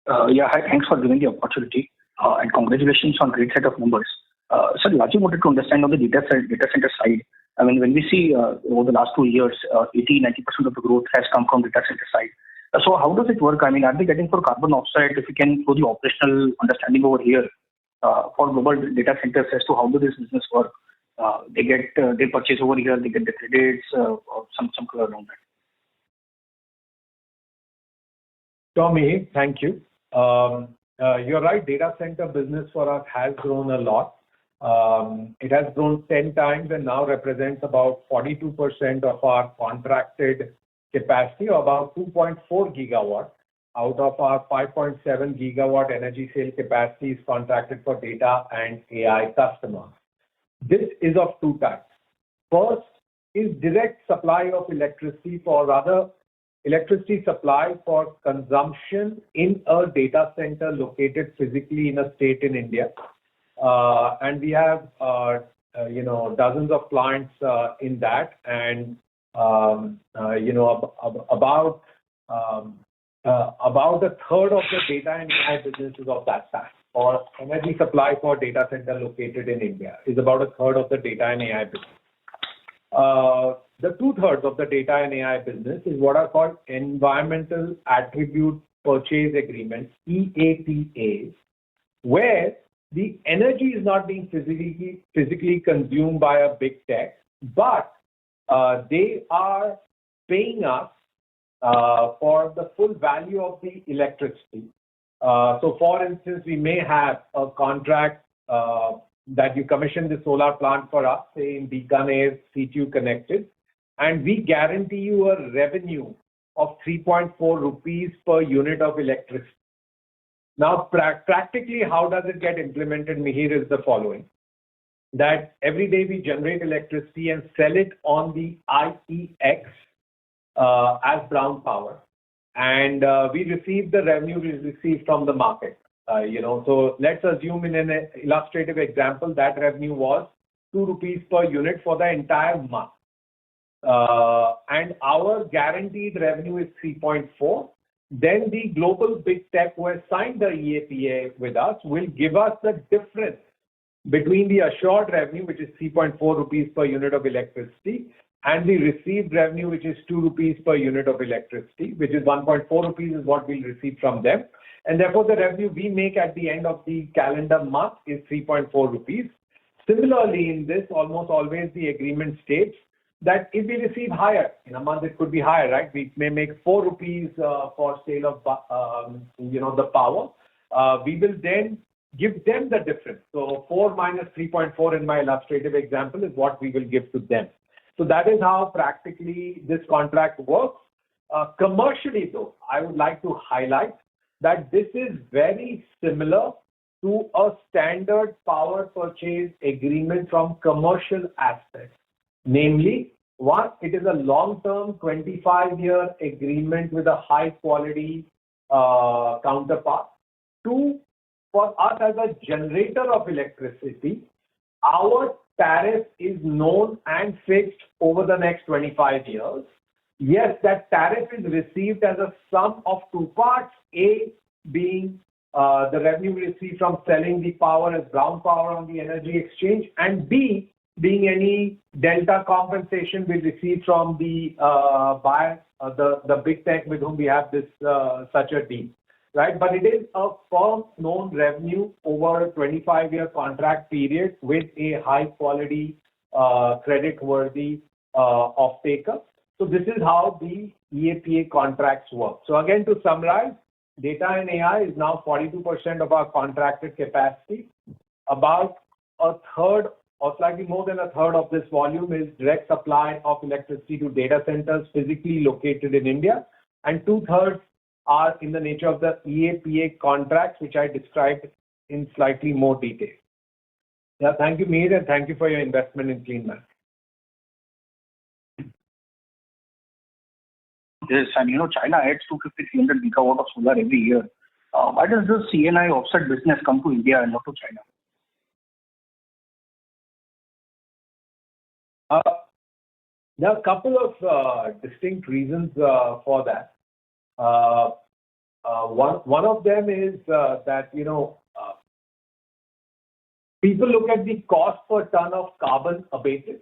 Yeah, hi. Thanks for giving the opportunity and congratulations on great set of numbers. Sir, largely wanted to understand on the data center side. I mean, when we see over the last 2 years, 80-90% of the growth has come from data center side. So how does it work? I mean, are they getting for carbon offset? If you can throw the operational understanding over here for global data centers as to how does this business work? They purchase over here, they get the credits, or some color around that. Tommy, thank you. You're right, data center business for us has grown a lot. It has grown 10 times and now represents about 42% of our contracted capacity, or about 2.4 gigawatt out of our 5.7 gigawatt energy sale capacity is contracted for data and AI customers. This is of two types. First is direct supply of electricity, or rather electricity supply for consumption in a data center located physically in a state in India. And we have dozens of clients in that, and about a third of the data and AI business is of that type, or energy supply for data center located in India is about a third of the data and AI business. The 2/3 of the data and AI business is what are called environmental attribute purchase agreements, EAPAs, where the energy is not being physically consumed by a big tech, but they are paying us for the full value of the electricity. So, for instance, we may have a contract that you commission the solar plant for us, say in Bikaner, CTU connected, and we guarantee you a revenue of 3.4 rupees per unit of electricity. Now, practically, how does it get implemented, Mihir, is the following. That every day we generate electricity and sell it on the IEX as brown power. And we receive the revenue we receive from the market. So let's assume in an illustrative example, that revenue was 2 rupees per unit for the entire month. And our guaranteed revenue is 3.4. Then the global big tech who has signed the EAPA with us will give us the difference between the assured revenue, which is 3.4 rupees per unit of electricity, and the received revenue, which is 2 rupees per unit of electricity, which is 1.4 rupees is what we'll receive from them. And therefore, the revenue we make at the end of the calendar month is 3.4 rupees. Similarly, in this, almost always the agreement states that if we receive higher, in a month it could be higher, right? We may make 4 rupees for sale of, the power. We will then give them the difference. So 4 minus 3.4 in my illustrative example is what we will give to them. So that is how practically this contract works. Commercially, though, I would like to highlight that this is very similar to a standard power purchase agreement from commercial aspects. Namely, one, it is a long-term 25-year agreement with a high-quality counterpart. Two, for us as a generator of electricity, our tariff is known and fixed over the next 25 years. Yes, that tariff is received as a sum of two parts, A being the revenue received from selling the power as brown power on the energy exchange, and B being any delta compensation we receive from the buyer, the big tech with whom we have this such a deal, right? But it is a firm known revenue over a 25-year contract period with a high quality, credit-worthy off-taker. So this is how the EAPA contracts work. So again, to summarize, data and AI is now 42% of our contracted capacity. About a third or slightly more than a third of this volume is direct supply of electricity to data centers physically located in India, and 2/3 are in the nature of the EAPA contracts, which I described in slightly more detail. Yeah, thank you, Mihir, and thank you for your investment in CleanMax. Yes, and China adds 250-300 gigawatt of solar every year. Why does the C&I offset business come to India and not to China? There are a couple of distinct reasons for that. One of them is that people look at the cost per ton of carbon abated,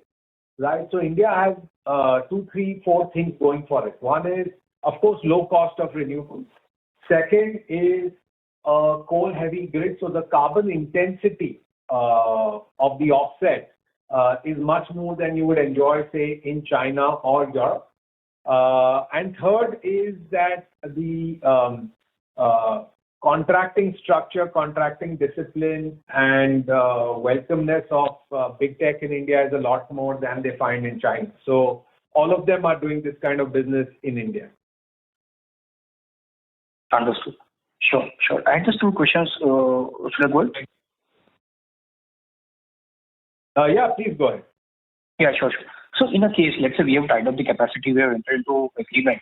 right? So India has 2, 3, 4 things going for it. One is, of course, low cost of renewables. Second is coal-heavy grid, so the carbon intensity of the offset is much more than you would enjoy, say, in China or Europe. And third is that the contracting structure, contracting discipline, and welcomeness of big tech in India is a lot more than they find in China. So all of them are doing this kind of business in India. Understood. Sure. I have just two questions. Should I go ahead? Yeah, please go ahead. Yeah, sure. So in a case, let's say we have tied up the capacity, we have entered into agreement.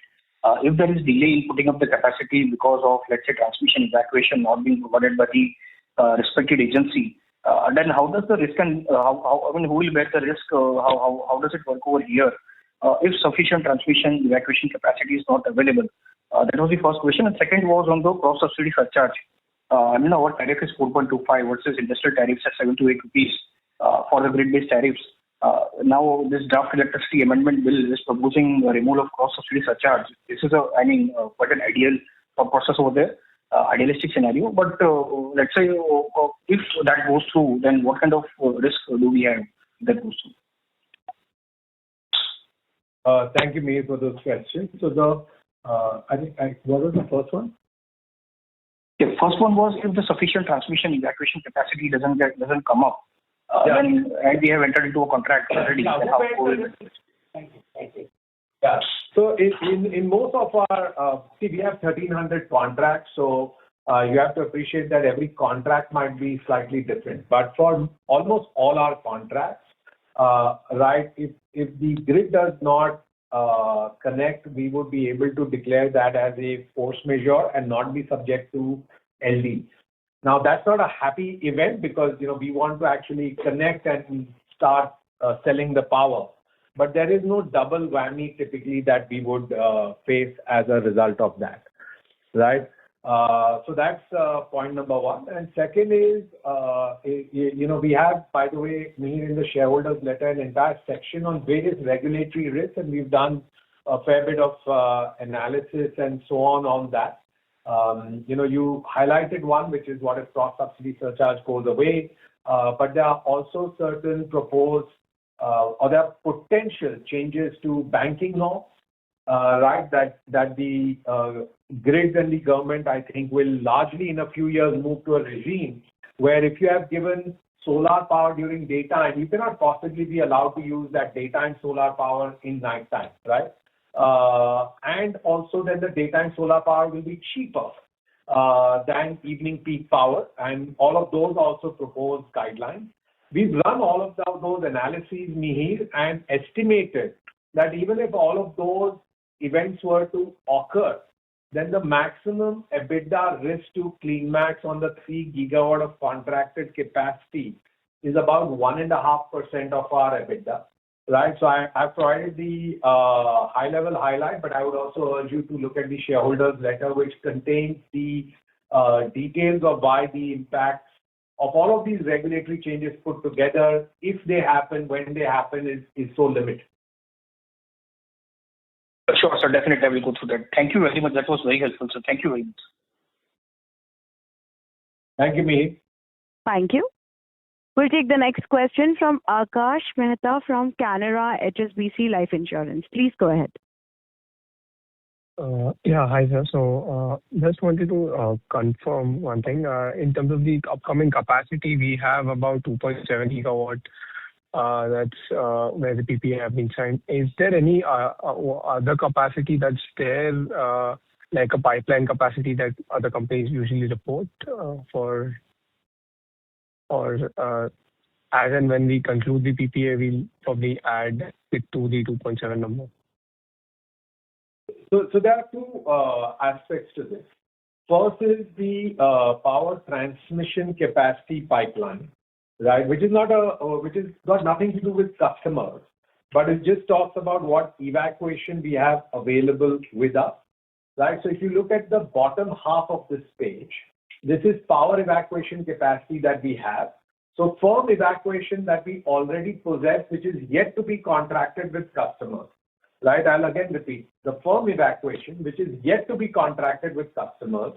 If there is delay in putting up the capacity because of, let's say, transmission evacuation not being provided by the respected agency, then how does the risk and who will bear the risk? How does it work over here? If sufficient transmission evacuation capacity is not available, that was the first question. And second was on the cross subsidy surcharge. Our tariff is 4.25 versus industrial tariffs at 7 to 8 rupees for the grid-based tariffs. Now, this draft electricity amendment bill is proposing a removal of cross subsidy surcharge. This is quite an ideal process over there, idealistic scenario. But let's say if that goes through, then what kind of risk do we have if that goes through? Thank you, Mihir, for those questions. So what was the first one? Yeah, first one was if the sufficient transmission evacuation capacity doesn't come up, then we have entered into a contract already. Thank you. Yeah. So in most of our, we have 1,300 contracts, so you have to appreciate that every contract might be slightly different. But for almost all our contracts, right, if the grid does not connect, we would be able to declare that as a force majeure and not be subject to LD. Now, that's not a happy event because, we want to actually connect and start selling the power. But there is no double whammy typically that we would face as a result of that, right? So that's point number one. And second is, we have, by the way, Mihir, in the shareholders letter, an entire section on various regulatory risks, and we've done a fair bit of analysis and so on that. You highlighted one, which is what if cross-subsidy surcharge goes away, but there are also certain proposed or there are potential changes to banking law, right, that the grids and the government, I think, will largely in a few years move to a regime where if you have given solar power during daytime, you cannot possibly be allowed to use that daytime solar power in nighttime, right? And also then the daytime solar power will be cheaper than evening peak power, and all of those also propose guidelines. We've run all of those analyses, Mihir, and estimated that even if all of those events were to occur, then the maximum EBITDA risk to CleanMax on the 3 gigawatt of contracted capacity is about 1.5% of our EBITDA. Right, so I've provided the high-level highlight, but I would also urge you to look at the shareholders letter, which contains the details of why the impacts of all of these regulatory changes put together, if they happen, when they happen, is so limited. Sure, sir. Definitely, I will go through that. Thank you very much. That was very helpful, sir. Thank you very much. Thank you, Mihir. Thank you. We'll take the next question from Akash Mehta from Canara HSBC Life Insurance. Please go ahead. Hi, sir. So just wanted to confirm one thing. In terms of the upcoming capacity, we have about 2.7 gigawatt. That's where the PPA have been signed. Is there any other capacity that's there, like a pipeline capacity that other companies usually report for? Or as and when we conclude the PPA, we'll probably add it to the 2.7 number? So there are two aspects to this. First is the power transmission capacity pipeline, right, which has got nothing to do with customers, but it just talks about what evacuation we have available with us, right? So if you look at the bottom half of this page, this is power evacuation capacity that we have. So firm evacuation that we already possess, which is yet to be contracted with customers, right? I'll again repeat. The firm evacuation, which is yet to be contracted with customers,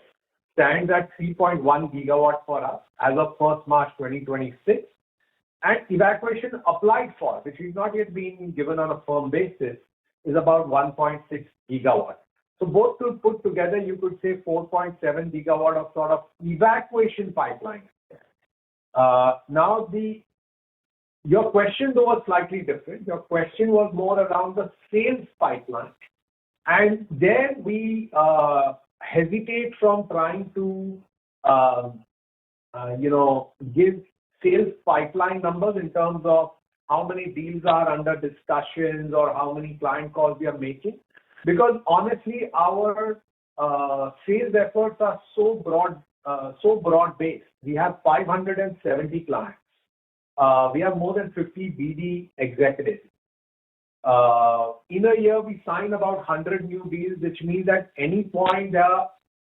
stands at 3.1 gigawatt for us as of 1st March 2026. And evacuation applied for, which is not yet being given on a firm basis, is about 1.6 gigawatt. So both to put together, you could say 4.7 gigawatt of sort of evacuation pipeline. Now, your question though was slightly different. Your question was more around the sales pipeline. And there we hesitate from trying to, give sales pipeline numbers in terms of how many deals are under discussions or how many client calls we are making. Because honestly, our sales efforts are so broad-based. We have 570 clients. We have more than 50 BD executives. In a year, we sign about 100 new deals, which means at any point there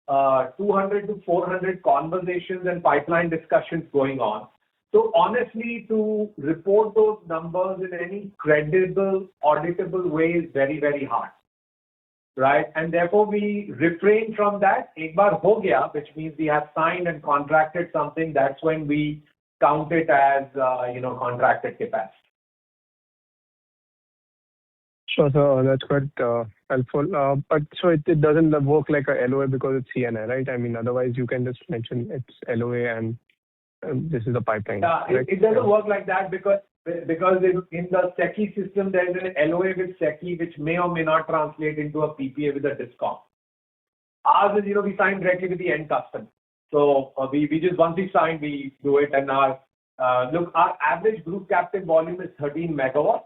are 200 to 400 conversations and pipeline discussions going on. So honestly, to report those numbers in any credible, auditable way is very, very hard. Right? And therefore, we refrain from that. Ek baar ho gaya, which means we have signed and contracted something, that's when we count it as, contracted capacity. Sure, sir. That's quite helpful. But so it doesn't work like a LOA because it's CNI, right? I mean, otherwise you can just mention it's LOA and this is the pipeline. Yeah, it doesn't work like that because in the SECI system, there is an LOA with SECI, which may or may not translate into a PPA with a discount. Ours is, we sign directly with the end customer. So we just, once we sign, we do it. And our average group captive volume is 13 megawatts.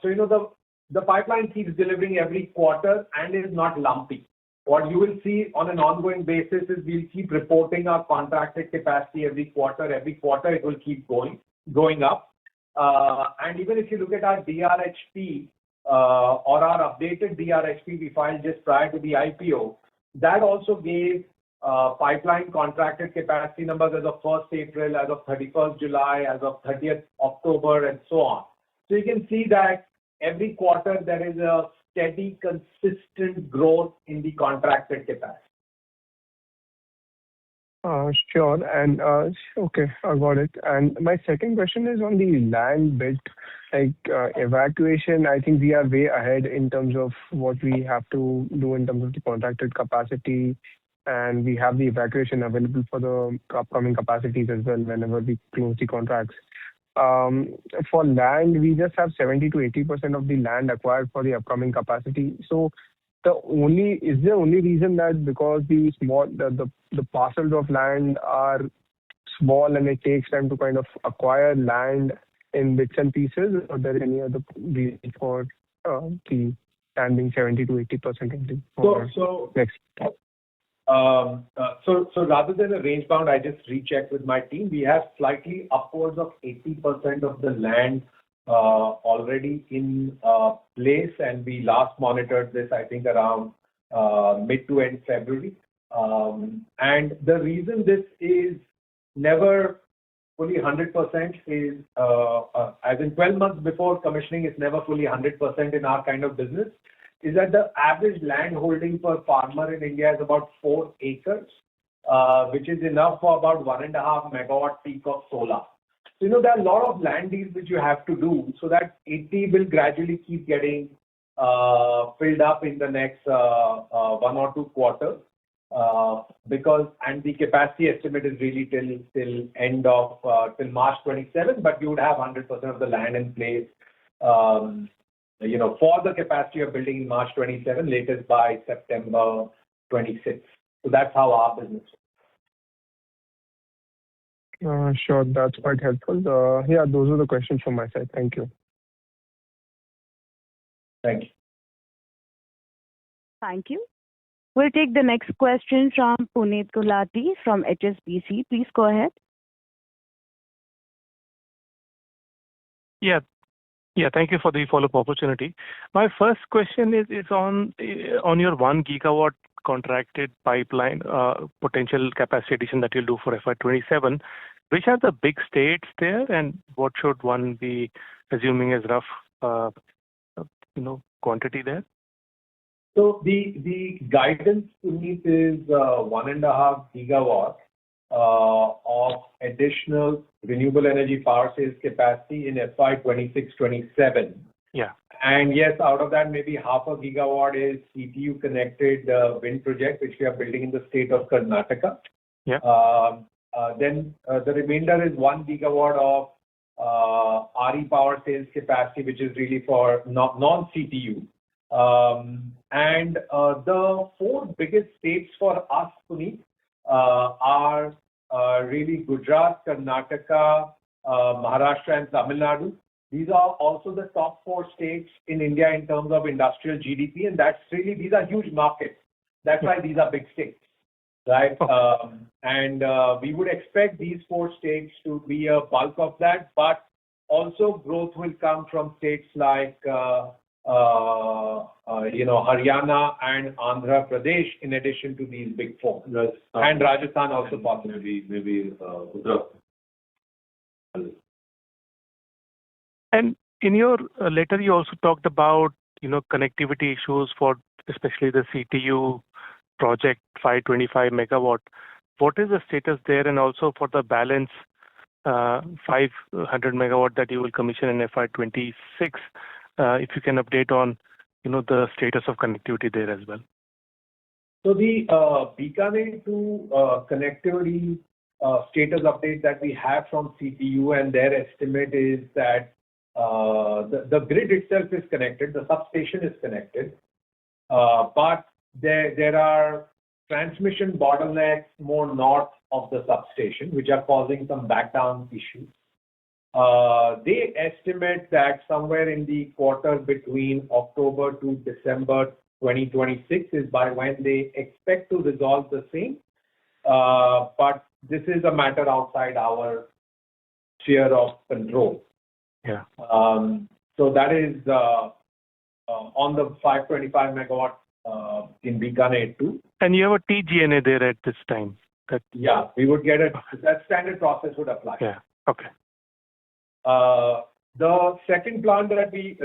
So, the pipeline keeps delivering every quarter and is not lumpy. What you will see on an ongoing basis is we'll keep reporting our contracted capacity every quarter. Every quarter, it will keep going up. And even if you look at our DRHP or our updated DRHP we filed just prior to the IPO, that also gave pipeline contracted capacity numbers as of 1st April, as of 31st July, as of 30th October, and so on. So you can see that every quarter there is a steady, consistent growth in the contracted capacity. Sure. And okay, I got it. And my second question is on the land bit, like evacuation. I think we are way ahead in terms of what we have to do in terms of the contracted capacity, and we have the evacuation available for the upcoming capacities as well whenever we close the contracts. For land, we just have 70 to 80% of the land acquired for the upcoming capacity. So is the only reason that because the parcels of land are small and it takes time to kind of acquire land in bits and pieces, or there any other reason for the land being 70 to 80% next? So rather than a range bound, I just rechecked with my team. We have slightly upwards of 80% of the land already in place, and we last monitored this, I think, around mid to end February. And the reason this is never fully 100% is, as in 12 months before commissioning, it's never fully 100% in our kind of business, is that the average land holding per farmer in India is about 4 acres, which is enough for about 1.5 megawatt peak of solar. So, there are a lot of land deals which you have to do, so that 80 will gradually keep getting filled up in the next 1 or 2 quarters. And the capacity estimate is really till end of till March 27, but you would have 100% of the land in place, for the capacity you're building in March 27, latest by September 26. So that's how our business works. Sure, that's quite helpful. Yeah, those are the questions from my side. Thank you. Thank you. Thank you. We'll take the next question from Puneet Gulati from HSBC. Please go ahead. Yeah, thank you for the follow-up opportunity. My first question is on your 1 gigawatt contracted pipeline potential capacity addition that you'll do for FY27. Which are the big states there, and what should one be assuming as rough, quantity there? So the guidance to meet is 1.5 gigawatt, of additional renewable energy power sales capacity in FY 26-27. Yeah. And yes, out of that, maybe 0.5 gigawatt is CTU connected wind project, which we are building in the state of Karnataka. Yeah. Then the remainder is 1 gigawatt of RE power sales capacity, which is really for non-CTU. And the four biggest states for us, Puneet, are really Gujarat, Karnataka, Maharashtra, and Tamil Nadu. These are also the top 4 states in India in terms of industrial GDP, and that's really, these are huge markets. That's why these are big states, right? And we would expect these 4 states to be a bulk of that, but also growth will come from states like, Haryana and Andhra Pradesh, in addition to these big 4. And Rajasthan also possibly. Maybe Gujarat. And in your letter, you also talked about, connectivity issues for especially the CTU project 525 megawatt. What is the status there, and also for the balance 500 megawatt that you will commission in FY26? If you can update on, the status of connectivity there as well. So the Bikaner to connectivity status update that we have from CTU, and their estimate is that the grid itself is connected, the substation is connected, but there are transmission bottlenecks more north of the substation, which are causing some backdown issues. They estimate that somewhere in the quarter between October to December 2026 is by when they expect to resolve the same. But this is a matter outside our sphere of control. Yeah. So that is on the 525 megawatt in Bikaner 2. And you have a TGNA there at this time. Yeah, we would get that standard process would apply. Yeah. Okay. The second plant that the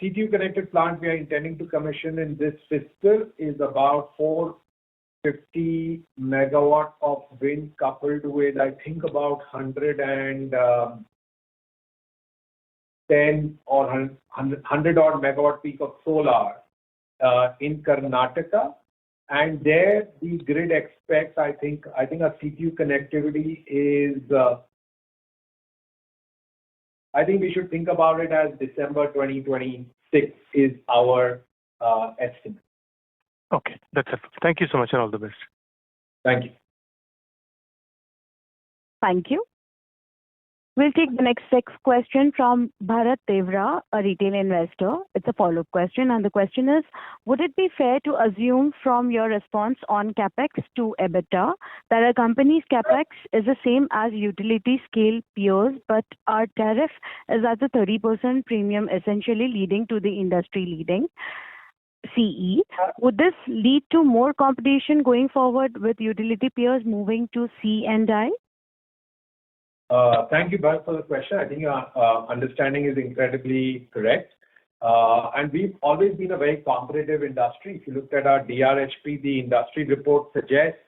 CTU connected plant we are intending to commission in this fiscal is about 450 megawatt of wind coupled with, I think, about 110 or 100 odd megawatt peak of solar in Karnataka. And there the grid expects, I think a CTU connectivity is, I think we should think about it as December 2026 is our estimate. Okay, that's it. Thank you so much, and all the best. Thank you. Thank you. We'll take the next 6 question from Bharat Devra, a retail investor. It's a follow-up question, and the question is, would it be fair to assume from your response on CapEx to EBITDA that a company's CapEx is the same as utility scale peers, but our tariff is at the 30% premium, essentially leading to the industry leading CE? Would this lead to more competition going forward with utility peers moving to C and I? Thank you, Bharat, for the question. I think your understanding is incredibly correct. And we've always been a very competitive industry. If you looked at our DRHP, the industry report suggests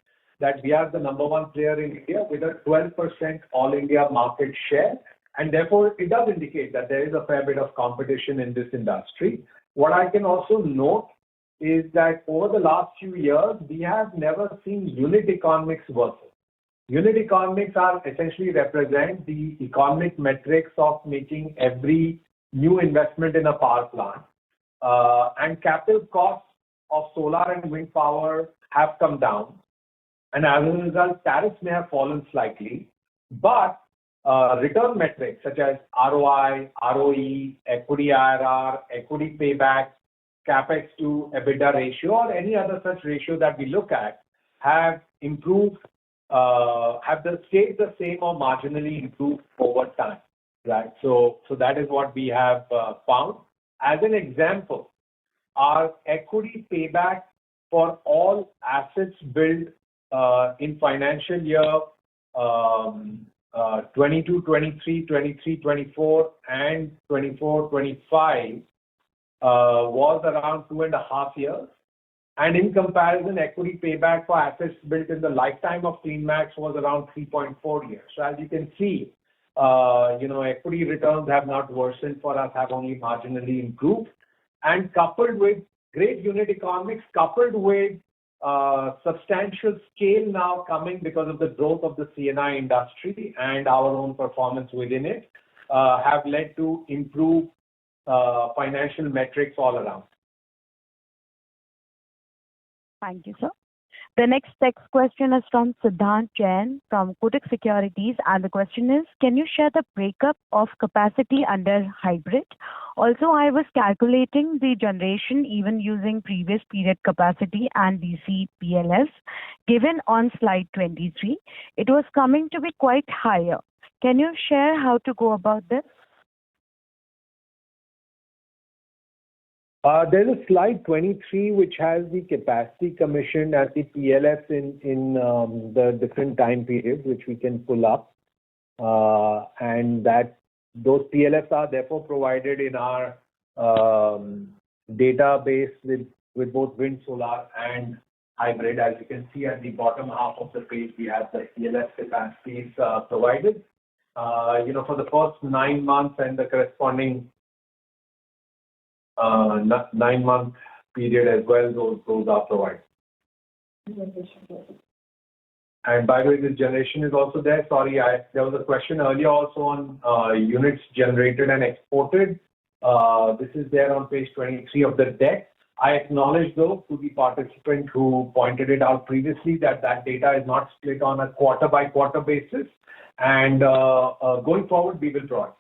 that we are the number 1 player in India with a 12% all India market share. And therefore, it does indicate that there is a fair bit of competition in this industry. What I can also note is that over the last few years, we have never seen unit economics worsen. Unit economics are essentially represent the economic metrics of making every new investment in a power plant. And capital costs of solar and wind power have come down. And as a result, tariffs may have fallen slightly. But return metrics such as ROI, ROE, equity IRR, equity payback, CapEx to EBITDA ratio, or any other such ratio that we look at have improved. Have stayed the same or marginally improved over time, right? So that is what we have found. As an example, our equity payback for all assets built in financial year 22-23, 23-24, and 24-25 was around 2.5 years. And in comparison, equity payback for assets built in the lifetime of CleanMax was around 3.4 years. So as you can see, equity returns have not worsened for us, have only marginally improved. And coupled with great unit economics, coupled with substantial scale now coming because of the growth of the C&I industry and our own performance within it, have led to improved financial metrics all around. Thank you, sir. The next text question is from Siddhant Jain from Kotak Securities, and the question is, can you share the breakup of capacity under hybrid? Also, I was calculating the generation even using previous period capacity and DC PLFs given on slide 23. It was coming to be quite higher. Can you share how to go about this? There's a slide 23 which has the capacity commissioned at the PLFs in the different time periods, which we can pull up. And that those PLFs are therefore provided in our database with both wind, solar, and hybrid. As you can see at the bottom half of the page, we have the PLF capacities provided. For the first 9 months and the corresponding 9-month period as well, those are provided. And by the way, this generation is also there. Sorry, there was a question earlier also on units generated and exported. This is there on page 23 of the deck. I acknowledge, though, to the participant who pointed it out previously that data is not split on a quarter-by-quarter basis. And going forward, we will provide.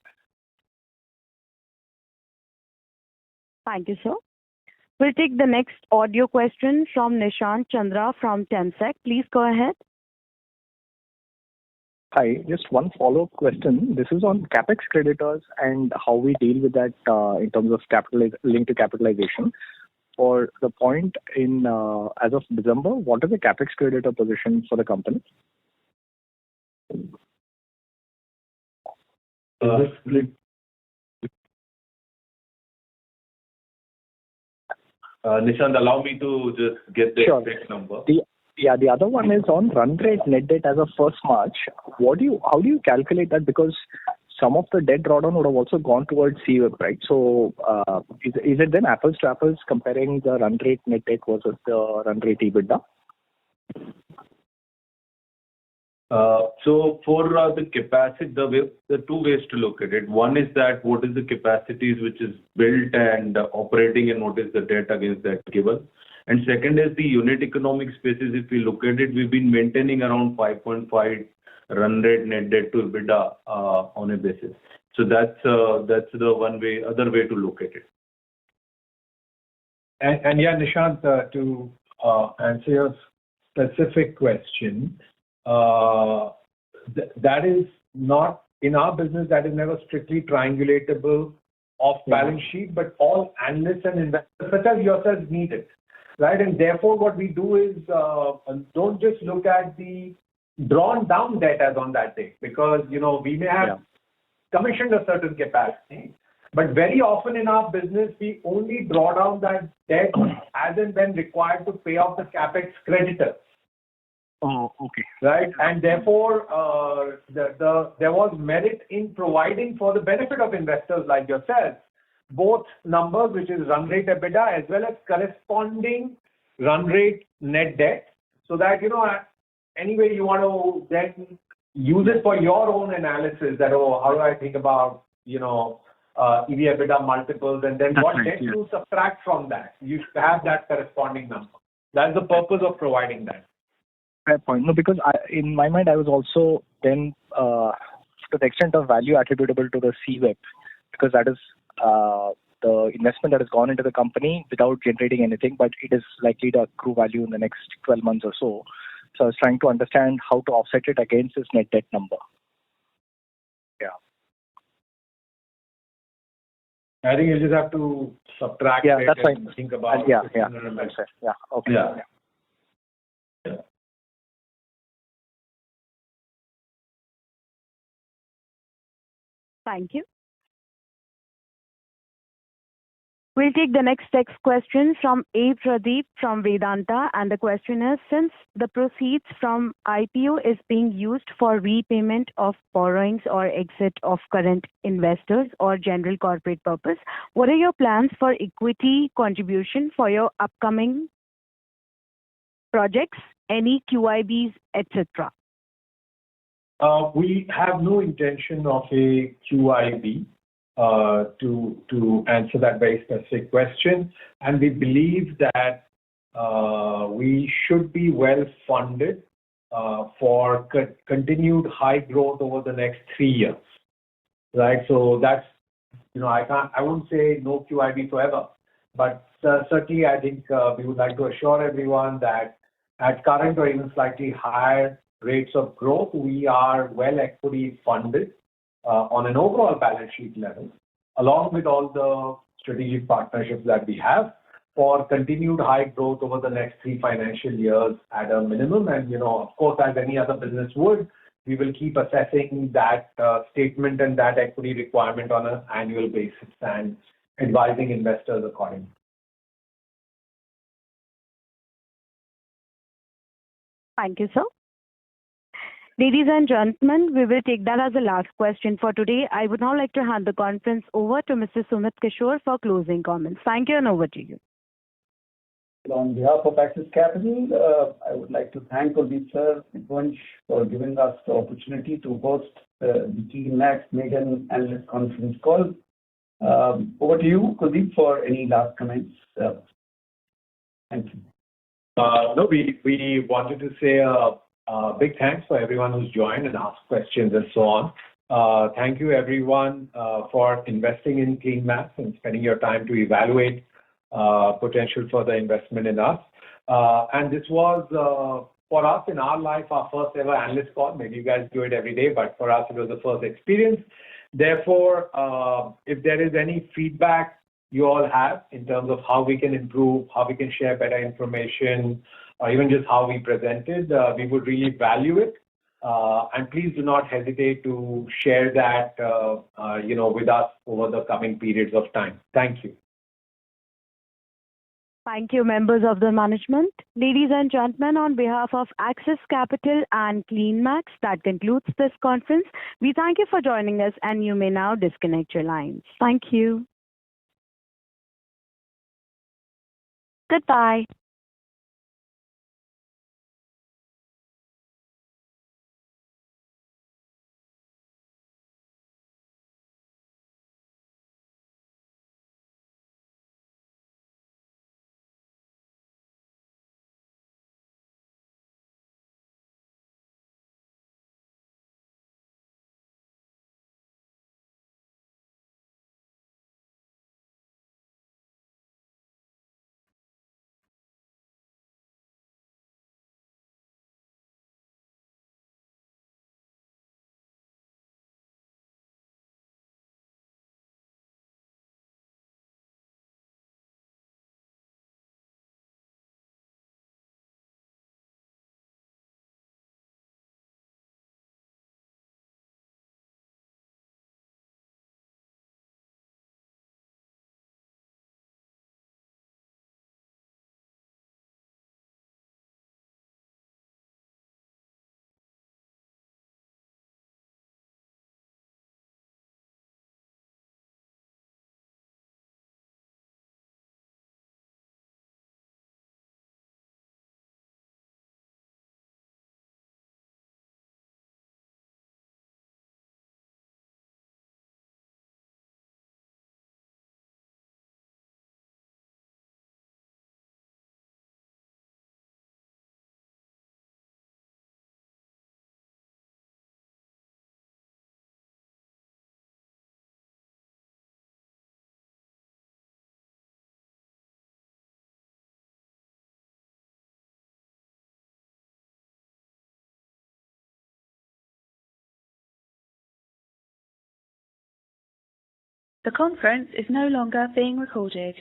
Thank you, sir. We'll take the next audio question from Nishant Chandra from Temasek. Please go ahead. Hi, just one follow-up question. This is on capex creditors and how we deal with that in terms of linked to capitalization. For the point in as of December, what is the capex creditor position for the company? Nishant, allow me to just get the exact number. The other one is on run rate net debt as of 1st March. How do you calculate that? Because some of the debt drawdown would have also gone towards CWIP, right? So is it then apples to apples comparing the run rate net debt versus the run rate EBITDA? So for the capacity, the two ways to look at it. One is that what is the capacities which is built and operating, and what is the debt against that given. And second is the unit economics basis. If we look at it, we've been maintaining around 5.5 run rate net debt to EBITDA on a basis. So that's the other way to look at it. And yeah, Nishant, to answer your specific question, that is not in our business. That is never strictly triangulatable off balance sheet, but all analysts and investors such as yourselves need it, right? And therefore, what we do is don't just look at the drawn down debt as on that day, because we may have commissioned a certain capacity, but very often in our business we only draw down that debt as and when required to pay off the capex creditors. Oh, okay. Right, and therefore there was merit in providing for the benefit of investors like yourselves both numbers, which is run rate EBITDA as well as corresponding run rate net debt, so that anyway you want to then use it for your own analysis. That how do I think about EV EBITDA multiples, and then what debt to subtract from that? You should have that corresponding number. That's the purpose of providing that. Fair point. No, because in my mind, I was also then to the extent of value attributable to the CWIP, because that is the investment that has gone into the company without generating anything, but it is likely to accrue value in the next 12 months or so. So I was trying to understand how to offset it against this net debt number. Yeah. I think you just have to subtract it that's and fine. Think about That's fair. Yeah. Okay. Yeah. Thank you. We'll take the next text question from A. Pradeep from Vedanta, and the question is, since the proceeds from IPO is being used for repayment of borrowings or exit of current investors or general corporate purpose, what are your plans for equity contribution for your upcoming projects, any QIBs, etc.? We have no intention of a QIB. To answer that very specific question, and we believe that we should be well funded for continued high growth over the next 3 years, right? So that's, I wouldn't say no QIB forever, but certainly I think we would like to assure everyone that at current or even slightly higher rates of growth, we are well equity funded on an overall balance sheet level, along with all the strategic partnerships that we have for continued high growth over the next 3 financial years at a minimum. And, of course, as any other business would, we will keep assessing that statement and that equity requirement on an annual basis and advising investors accordingly. Thank you, sir. Ladies and gentlemen, we will take that as the last question for today. I would now like to hand the conference over to Mr. Sumit Kishore for closing comments. Thank you, and over to you. On behalf of Axis Capital, I would like to thank Kuldeep sir for giving us the opportunity to host the TMAX Maiden Analyst Conference call. Over to you, Kuldeep, for any last comments. Thank you. No, we wanted to say big thanks for everyone who's joined and asked questions and so on. Thank you, everyone, for investing in CleanMax and spending your time to evaluate potential further investment in us. And this was, for us in our life, our first ever analyst call. Maybe you guys do it every day, but for us, it was the first experience. Therefore, if there is any feedback you all have in terms of how we can improve, how we can share better information, or even just how we presented, we would really value it. And please do not hesitate to share that, with us over the coming periods of time. Thank you. Thank you, members of the management. Ladies and gentlemen, on behalf of Axis Capital and CleanMax, that concludes this conference. We thank you for joining us, and you may now disconnect your lines. Thank you. Goodbye. The conference is no longer being recorded.